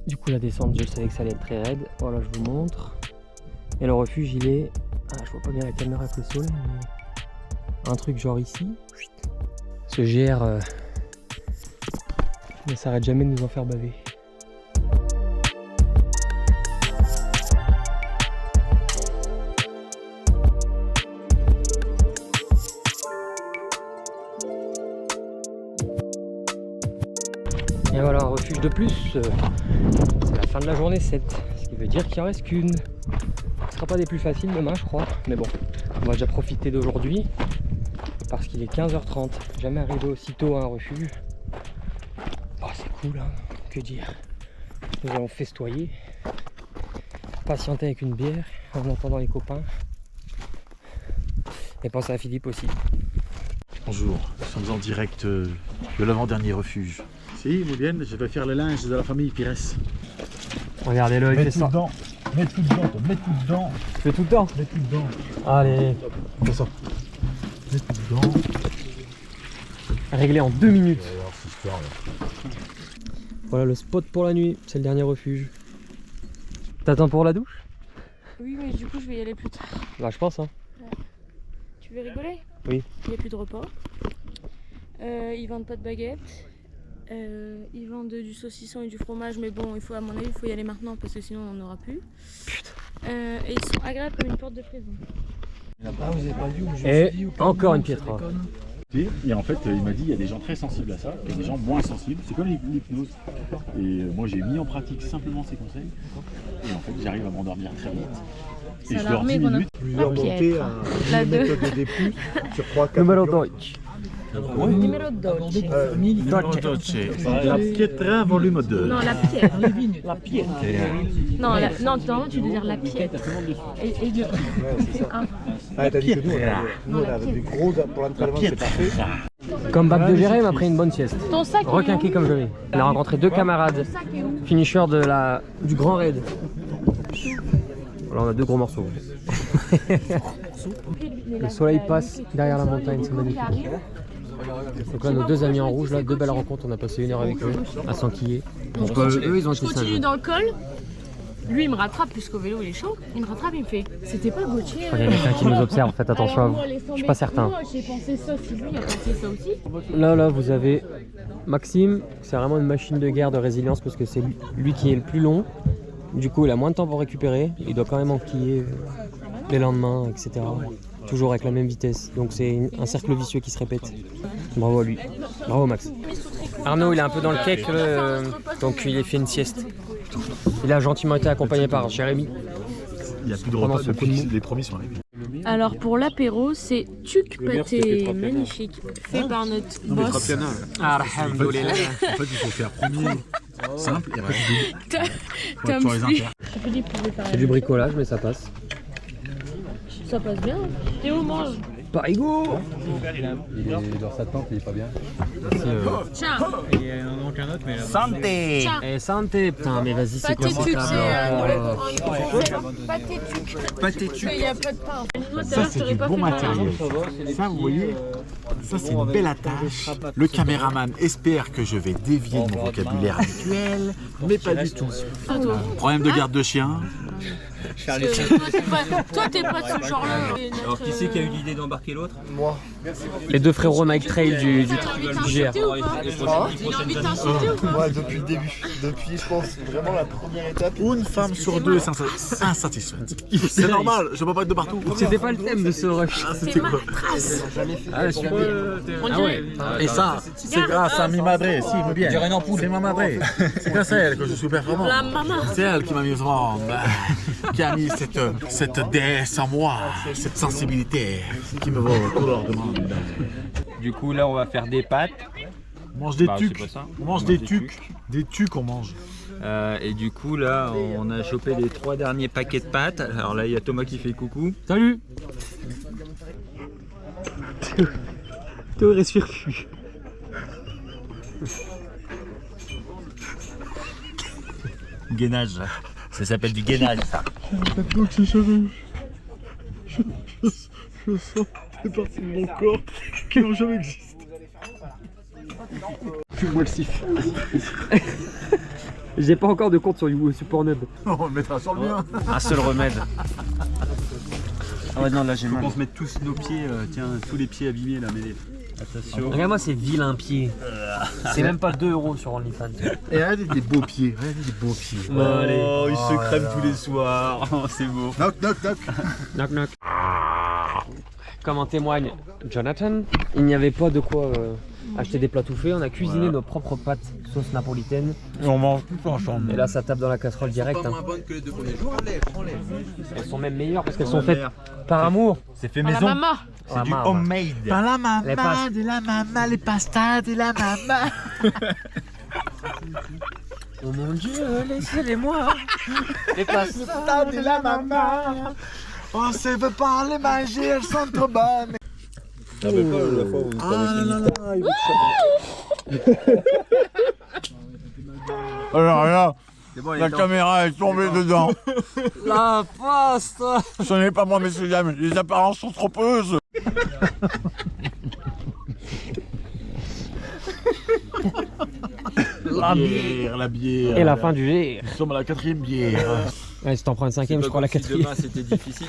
Du coup la descente, je savais que ça allait être très raide. Voilà, je vous montre. Et le refuge, il est... Ah, je vois pas bien la caméra avec le soleil, mais... Un truc genre ici. Ce GR ne s'arrête jamais de nous en faire baver. de plus, c'est la fin de la journée 7, ce qui veut dire qu'il en reste qu'une. Ce sera pas des plus faciles demain, je crois, mais bon, on va déjà profiter d'aujourd'hui parce qu'il est 15h30. Jamais arrivé aussitôt à un refuge. Oh, c'est cool, hein, que dire. Nous allons festoyer, patienter avec une bière en entendant les copains et penser à Philippe aussi. Bonjour, nous sommes en direct de l'avant-dernier refuge. Si, muy bien, je vais faire le linge de la famille Pires. Regardez-le, il fait ça. Mets tout dedans, toi. Mets tout dedans. Tu fais tout le temps? Mets tout dedans. Allez, Fais ça. Mets tout dedans. réglé en 2 minutes. Voilà le spot pour la nuit, c'est le dernier refuge. T'attends pour la douche? Oui, mais du coup, je vais y aller plus tard. Bah, je pense, hein. Tu veux rigoler? Oui. Il n'y a plus de repas. Ils vendent pas de baguettes. Ils vendent du saucisson et du fromage, mais bon, à mon avis, il faut y aller maintenant parce que sinon on n'en aura plus. Putain. Et ils sont agréables comme une porte de prison. Là-bas, vous avez pas vu où je Et me suis dit, encore une pietra. Et en fait, il m'a dit il y a des gens très sensibles à ça et des gens moins sensibles. C'est comme l'hypnose. Et moi, j'ai mis en pratique simplement ces conseils. Et en fait, j'arrive à m'endormir très vite. Et je dors 10 minutes. Plusieurs montées à La une 2. méthode de déput sur 3-4 Numéro millions. 2. Numéro 12. Numéro 12. La pietra volume 2. Non, la pierre. La pierre. Non, non, tu veux dire la pierre. Et le... Ah. Ah, t'as dit que nous, on a des gros pour l'entraînement, c'est parfait. Comme bac de Géré, il m'a pris une bonne sieste. Ton sac est Requinqué où? comme je l'ai. Il a rencontré 2 camarades, finisher du grand raid. Voilà, on a 2 gros morceaux. Le soleil passe derrière la montagne, c'est magnifique. Donc là, nos 2 amis en rouge, là, 2 belles rencontres. On a passé 1 heure avec eux à s'enquiller. Donc eux, ils ont été Je continue sages. dans le col. Lui, il me rattrape puisqu'au vélo, il est chaud. Il me rattrape, il me fait. C'était pas Gauthier. Il y a quelqu'un qui nous observe, faites attention à vous. Je suis pas certain. Moi, j'ai pensé ça, si lui, il a pensé ça aussi. Là, vous avez Maxime. C'est vraiment une machine de guerre de résilience parce que c'est lui qui est le plus long. Du coup, il a moins de temps pour récupérer. Il doit quand même enquiller les lendemains, etc. Toujours avec la même vitesse. Donc c'est un cercle vicieux qui se répète. Bravo à lui. Bravo Max. Arnaud, il est un peu dans le cake, donc il a fait une sieste. Il a gentiment été accompagné par Jérémy. Il n'y a plus de repas depuis les premiers sont arrivés. Alors pour l'apéro, c'est tuc pâté magnifique, fait par notre boss. Alhamdoulilah. En fait, il faut faire premier simple et après Comme pour les impairs. C'est du bricolage, mais ça passe. Ça passe bien. Théo mange. Parigo. Il est dans sa tente, il est pas bien. Tiens. Il y en a manque un autre, mais là. Santé. Eh santé, putain, mais vas-y, c'est quoi Pâté tuc, c'est pâté tuc. Pâté tuc. Il n'y a pas de pain. Ça, c'est du bon matériel. Ça, vous voyez, ça, c'est une belle attache. Le caméraman espère que je vais dévier de mon vocabulaire habituel, mais pas du tout. Problème de garde de chien. Toi, t'es pas de ce genre-là. Alors, qui c'est qui a eu l'idée d'embarquer l'autre? Moi. Les 2 frérots Nike Trail du GR. Il invite à insulter ou pas? Ouais, depuis le début. Depuis, je pense, vraiment la première étape. Une femme sur 2 est insatisfaite. C'est normal, je peux pas être de partout. C'était pas le thème de ce rush. C'est ma trace. Ah, super. Ah ouais. Et ça, c'est grâce à mi madre, si, muy bien. C'est ma madre. C'est grâce à elle que je suis performant. La maman. C'est elle qui m'a mis au monde, qui a mis cette déesse en moi, cette sensibilité qui me va au couleur de monde. Du coup, là, on va faire des pâtes. On mange des Bah, tucs. c'est pas ça. On mange des tucs. Des tucs, on mange. Et du coup, là, on a chopé les 3 derniers paquets de pâtes. Alors là, il y a Thomas qui fait coucou. Salut. Théo respire plus. Gainage. Ça s'appelle du gainage, ça. Donc c'est jamais... Je sens des parties de mon corps qui n'ont jamais existé. Fume-moi le sif. J'ai pas encore de compte sur Pornhub. On le mettra sur le mien. Un seul remède. Ah ouais, non, là j'ai mal. On se met tous nos pieds, tiens, tous les pieds abîmés là, mais attention. Regarde-moi ces vilains pieds. C'est même pas 2 € sur OnlyFans. Et regardez des beaux pieds. Regardez des beaux pieds. Oh, il se crème tous les soirs. Oh, c'est beau. Knock, knock, knock. Knock, knock. Comme en témoigne Jonathan, il n'y avait pas de quoi acheté des plats tout faits, on a cuisiné nos propres pâtes sauce napolitaine. Et on mange tout ensemble. Et là ça tape dans la casserole direct. Pas moins bonne que les 2 premiers jours, prends-les. Elles sont même meilleures parce qu'elles sont faites par amour. C'est fait Par la maman. C'est du homemade. Par la Les maman, pastes. de la maman, les pastas de la maman. Oh mon Dieu, laissez-les-moi. Les pastas de la maman. On se veut pas les manger, elles sont trop bonnes. Ah, mais pas la fois où Ah là là là, il veut alors là, la caméra est tombée dedans. La pasta. Ce n'est pas moi, messieurs, dames, les apparences sont trompeuses. La bière. Et la fin du GR. Nous sommes à la 4e bière. Ouais, si t'en prends une 5e, je crois la 4e. Demain c'était difficile.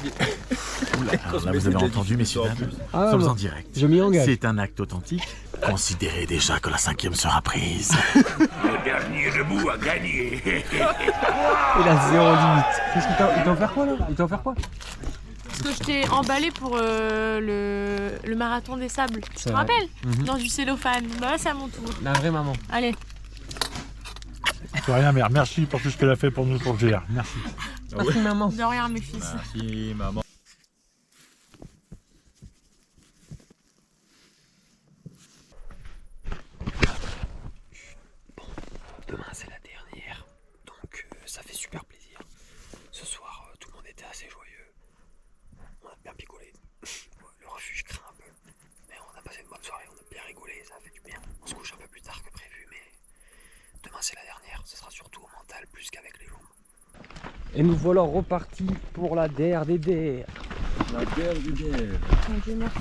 Là, vous avez entendu, messieurs, dames, Ah, nous sommes bah, en direct. je m'y engage. C'est un acte authentique. Considérez déjà que la 5e sera prise. Le dernier debout a gagné. Il a 0 limite. Qu'est-ce qu'il t'a offert quoi là? Il t'a offert quoi? Parce que je t'ai emballé pour le marathon des sables. Tu C'est te vrai. rappelles? Mhm. Dans du cellophane. Bah là, c'est à mon tour. La vraie maman. Allez. De rien, mère. Merci pour tout ce qu'elle a fait pour nous pour le GR. Merci. Merci maman. De rien, mes fils. Merci maman. Demain c'est la dernière, donc ça fait super plaisir. Ce soir tout le monde était assez joyeux. On a bien picolé. Le refuge craint un peu. Mais on a passé une bonne soirée, on a bien rigolé, ça a fait du bien. On se couche un peu plus tard que prévu, mais demain c'est la dernière. Ce sera surtout au mental plus qu'avec les jambes. Et nous voilà repartis pour la DRDDR. La DRDDR. Mon Dieu, merci.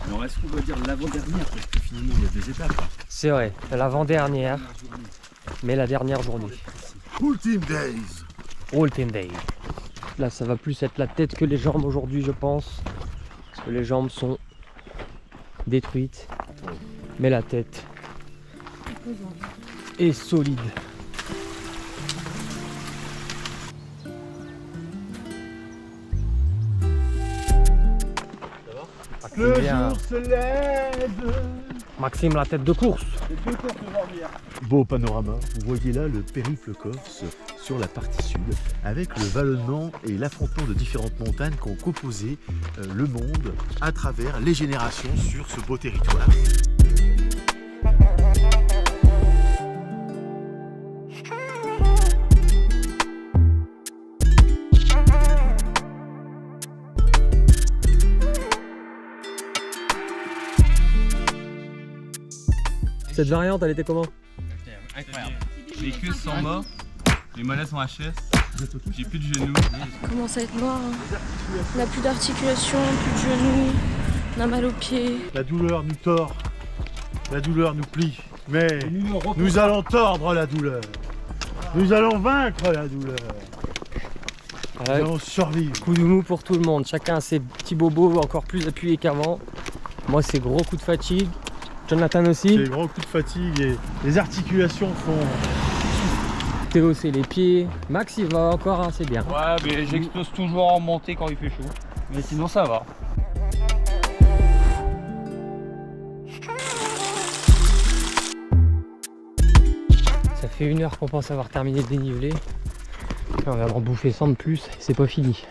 Alors est-ce qu'on va dire l'avant-dernière parce que finalement il y a 2 étapes. C'est vrai, l'avant-dernière, mais la dernière journée. Ultimate Days. Ultimate Day. Là ça va plus être la tête que les jambes aujourd'hui je pense. Parce que les jambes sont détruites. Mais la tête est solide. Le Bien. jour se lève. Maxime, la tête de course. Beau panorama, vous voyez là le périple corse sur la partie sud, avec le vallonnement et l'affrontement de différentes montagnes qui ont composé le monde à travers les générations sur ce beau territoire. Cette variante, elle était comment? Incroyable. Les cuisses sont morts, les mollets sont HS, j'ai plus de genoux. Commence à être noir. Hein. On n'a plus d'articulation, plus de genoux. On a mal aux pieds. La douleur nous tord, la douleur nous plie, mais nous allons tordre la douleur. Nous allons vaincre la douleur. Nous allons survivre. Coup de mou pour tout le monde. Chacun a ses petits bobos encore plus appuyés qu'avant. Moi, c'est gros coup de fatigue. Jonathan aussi. C'est gros coup de fatigue et les articulations font... Théo, c'est les pieds. Max, il va encore assez bien. Ouais, mais j'explose toujours en montée quand il fait chaud. Mais sinon ça va. Ça fait 1 heure qu'on pense avoir terminé de déniveler. On va en bouffer 100 de plus, c'est pas fini.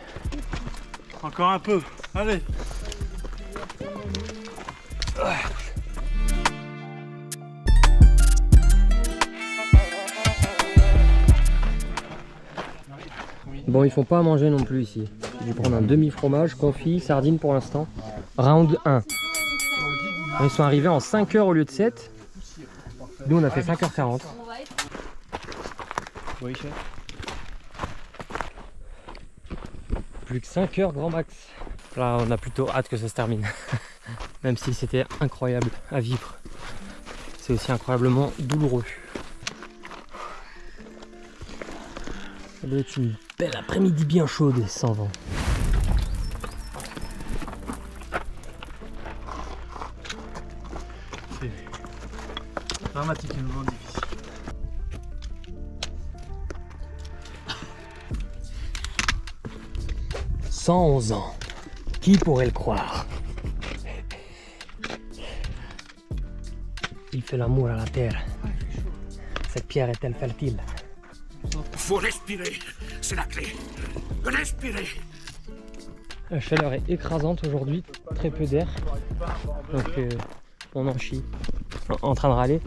Encore un peu, allez. Bon, ils font pas à manger non plus ici. Je vais prendre un demi-fromage, confit, sardines pour l'instant. Round 1. Ils sont arrivés en 5 heures au lieu de 7. Nous, on a fait 5h40. Oui, chef. Plus que 5 heures grand max. Là, on a plutôt hâte que ça se termine. Même si c'était incroyable à vivre. C'est aussi incroyablement douloureux. Ça doit être une belle après-midi bien chaude sans vent. C'est dramatiquement difficile. « 111 ans. Qui pourrait le croire ?» Il fait l'amour à la terre. Cette pierre est-elle fertile? Faut respirer, c'est la clé. Respirer. La chaleur est écrasante aujourd'hui, très peu d'air. Donc on en chie. En train de râler.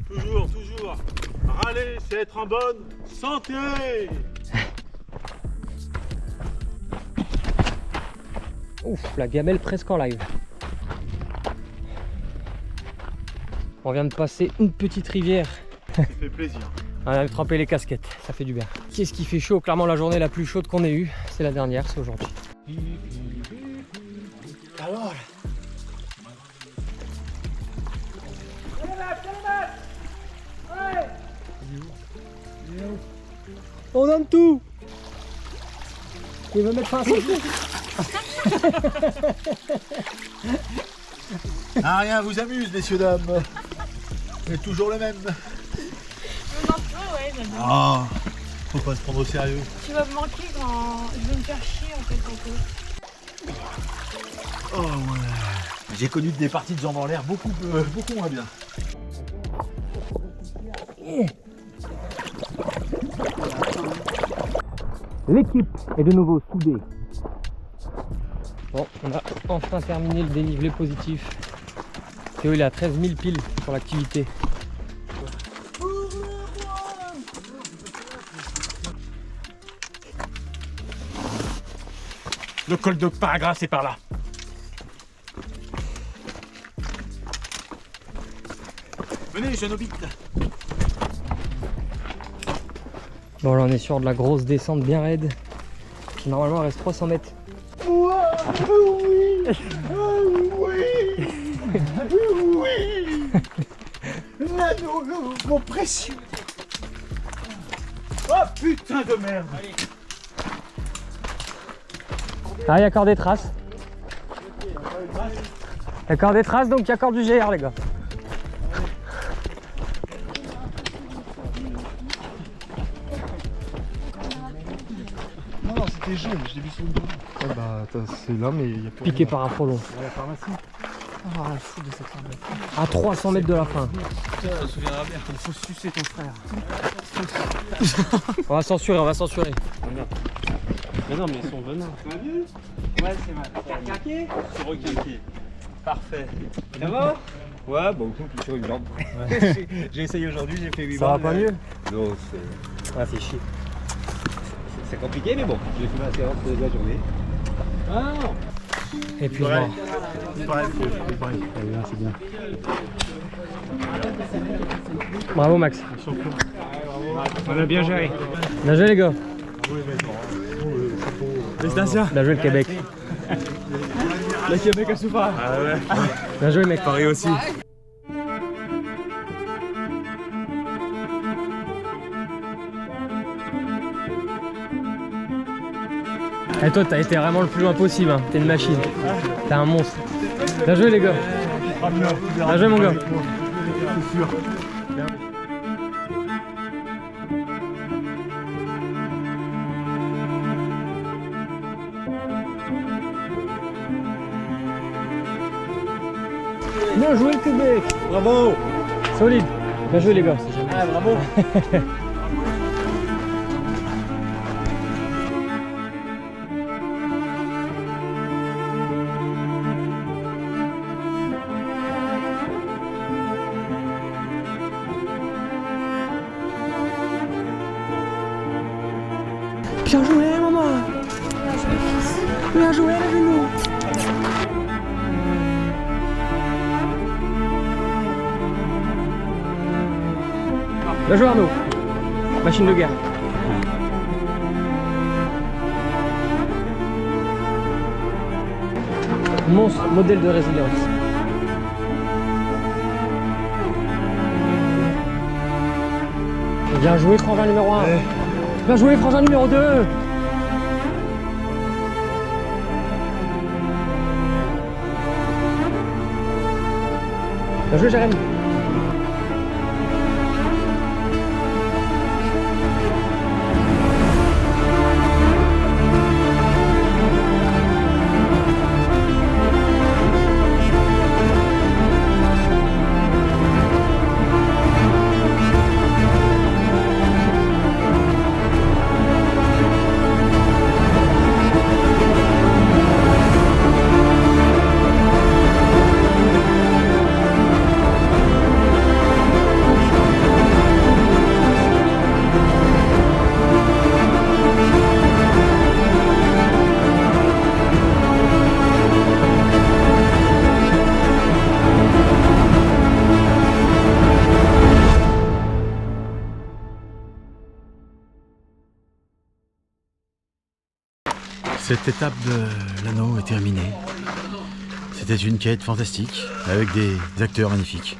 Toujours, toujours. Râler, c'est être en bonne santé. Ouf, la gamelle presque en live. On vient de passer une petite rivière. Ça fait plaisir. On a trempé les casquettes, ça fait du bien. Qu'est-ce qui fait chaud? Clairement la journée la plus chaude qu'on ait eue, c'est la dernière, c'est aujourd'hui. Alors on donne tout. Il veut mettre fin à son Ah, rien vous amuse, messieurs, dames. C'est toujours le même. Ouais, j'adore. Ah, faut pas se prendre au sérieux. Tu vas me manquer quand je vais me faire chier en fait un peu. Oh ouais. J'ai connu des parties de jambes en l'air beaucoup moins bien. L'équipe est de nouveau soudée. Bon, on a enfin terminé le dénivelé positif. Théo il est à 13 000 piles sur l'activité. Le col de Paragra, c'est par là. Venez, jeune hobbit. Bon là on est sur de la grosse descente bien raide. Normalement il reste 300 mètres. Oui, oui, oui. L'anneau, mon précieux. Oh putain de merde. Ah il y a encore des traces. Il y a encore des traces donc il y a encore du GR les gars. Non, c'était jaune, je l'ai vu sur le dos. Ah bah, c'est là, mais il y a pas. Piqué par un frelon. À la pharmacie. Ah, la fou de cette pharmacie. À 300 mètres de la fin. Ça se souviendra bien. Il faut sucer ton frère. On va censurer, on va censurer. Mais non, mais ils sont venants. Ouais, c'est mal. Requinqué. C'est requinqué. Parfait. Ça va? Ouais, bon, écoute, sur une jambe. J'ai essayé aujourd'hui, j'ai fait 8 Ça va pas mieux? Non, c'est. Ouais, c'est chier. C'est compliqué, mais bon, j'ai fait ma séance de la journée. Ah. Et puis Ouais. bon. C'est bien. Bravo Max. On a bien géré. Bien joué les gars. Félicitations. Bien joué le Québec. Le Québec a souffert. Ah ouais. Bien joué mec. Paris aussi. Et toi t'as été vraiment le plus loin possible, hein. T'es une machine. T'es un monstre. Bien joué les gars. Bien joué mon gars. C'est sûr. Bien joué le Québec. Bravo. Solide. Bien joué les gars. Ah, bravo. Bien joué maman. Bien joué la Juno. Bien joué Arnaud. Machine de guerre. Monstre, modèle de résilience. Bien joué frangin numéro 1. Bien joué frangin numéro 2. Bien joué Jérémy. Cette étape de l'anneau est terminée. C'était une quête fantastique avec des acteurs magnifiques.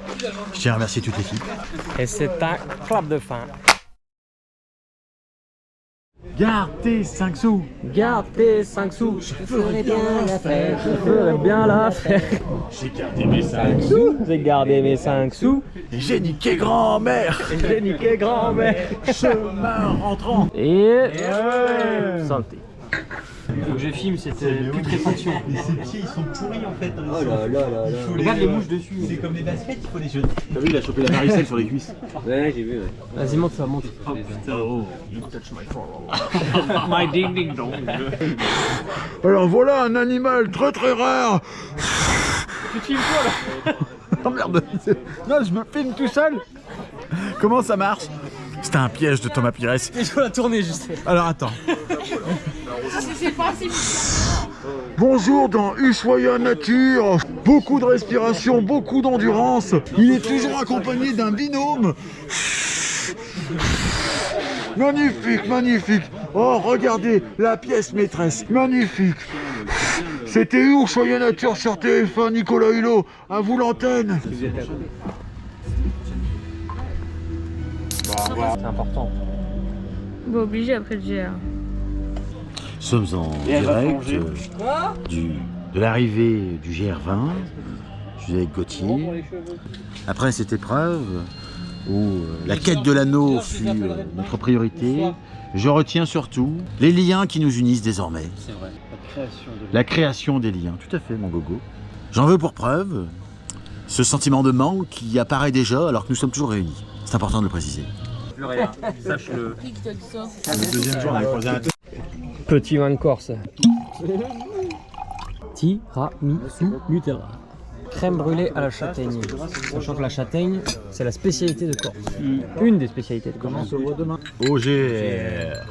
Je tiens à remercier toute l'équipe. Et c'est un clap de fin. Garde tes 5 sous. Garde tes 5 sous. Je ferai bien l'affaire. Je ferai bien l'affaire. J'ai gardé mes 5 sous. J'ai gardé mes 5 sous. Et j'ai niqué grand-mère. Et j'ai niqué grand-mère. Chemin rentrant. Et... santé. Faut que je filme cette putréfaction. Mais ces pieds ils sont pourris en fait. Oh là là là là. Regarde les mouches dessus. C'est comme les baskets, il faut les jeter. T'as vu, il a chopé la varicelle sur les cuisses. Ouais, j'ai vu. Ouais. Vas-y, monte ça, monte. Oh putain, oh. You touch my forearm. My ding ding dong. Alors voilà un animal très très rare. Tu te filmes quoi là? Oh merde. Non, je me filme tout seul. Comment ça marche? C'était un piège de Thomas Pires. Et je dois la tourner juste. Alors attends. C'est pas assez. Bonjour dans Ushuaïa Nature. Beaucoup de respiration, beaucoup d'endurance. Il est toujours accompagné d'un binôme. Magnifique, magnifique. Oh, regardez, la pièce maîtresse. Magnifique. C'était Ushuaïa Nature sur TF1, Nicolas Hulot. À vous l'antenne. C'est important. Bon, obligé après le GR. Nous sommes en direct de l'arrivée du GR20. Je suis avec Gauthier. Après cette épreuve où la quête de l'anneau fut notre priorité, je retiens surtout les liens qui nous unissent désormais. C'est vrai, la création des liens, tout à fait mon gogo. J'en veux pour preuve ce sentiment de manque qui apparaît déjà alors que nous sommes toujours réunis. C'est important de le préciser. Plus rien, sache-le. Qui t'a dit ça? Le deuxième jour, on a croisé un... Petit vin de Corse. Tiramisu Nutella. Crème brûlée à la châtaigne. Sachant que la châtaigne, c'est la spécialité de Corse. Une des spécialités de Corse. OGR.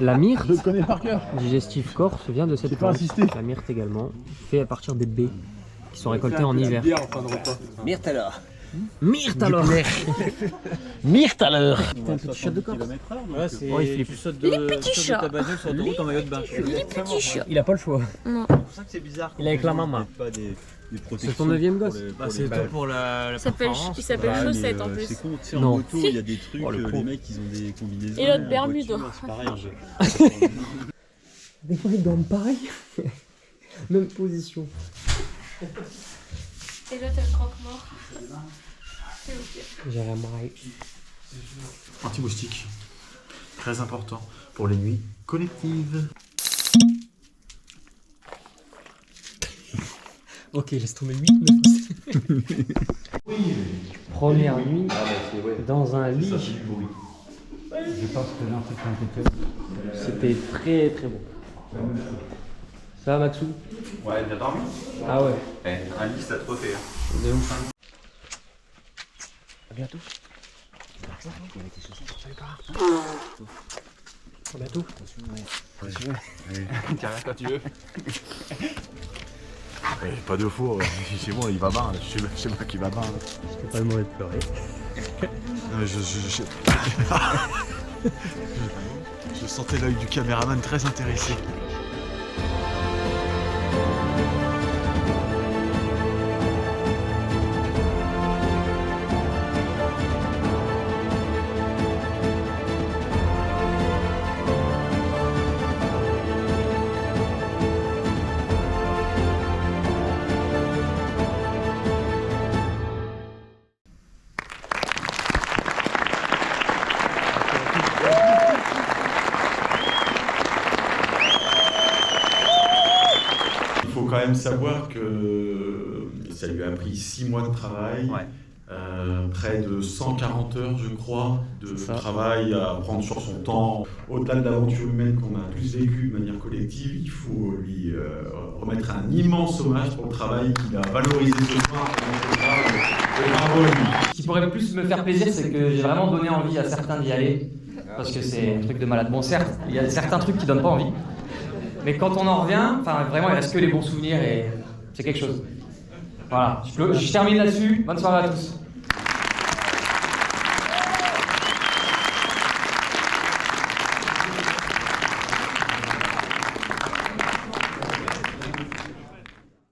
La myrte, Je le connais par cœur. digestif corse, vient de cette plante. La myrte également, fait à partir des baies qui sont récoltées en hiver. Myrte alors. Myrte alors. Myrte alors. Un petit chat de Corse. Ouais, c'est... Oh, il flippe. Tu sautes Il est petit chat. ta bagnole sur l'autoroute en maillot de bain. Il est petit chat. Il a pas le choix. Non. C'est pour ça que c'est bizarre. Il est avec la maman. C'est ton 9e gosse. Bah, c'est toi pour la Il s'appelle Chaussette en plus. C'est con, tu sais, en Non. moto, il y a des trucs, Oh, le con. les mecs, ils ont des combinaisons. Et l'autre en Bermude. voiture, C'est pareil, en fait. Des fois, ils dorment pareil. Même position. Et là, t'as le croque-mort. C'est ok. J'aimerais. Anti-moustique. Très important pour les nuits collectives. Ok, laisse tomber 8, 9. Première nuit dans un lit. Je pense que non, c'est un C'était très très bon. Ça va, Maxou? Ouais, bien dormi. Ah ouais. Un lit, ça te refait. De ouf. À bientôt. À bientôt. Tiens, quand tu veux. Pas de four, c'est bon, il va bien, je sais pas qui va bien. C'est pas le moment de pleurer. Je sentais l'œil du caméraman très intéressé. Il faut quand même savoir que ça lui a pris 6 mois de travail, près de 140 heures je crois de travail à prendre sur son temps. Au-delà de l'aventure humaine qu'on a tous vécue de manière collective, il faut lui remettre un immense hommage pour le travail qu'il a valorisé ce soir. Et bravo à lui. Ce qui pourrait plus me faire plaisir, c'est que j'ai vraiment donné envie à certains d'y aller. Parce que c'est un truc de malade. Bon, certes, il y a certains trucs qui donnent pas envie. Mais quand on en revient, enfin vraiment, il reste que les bons souvenirs et c'est quelque chose. Voilà, je termine là-dessus. Bonne soirée à tous.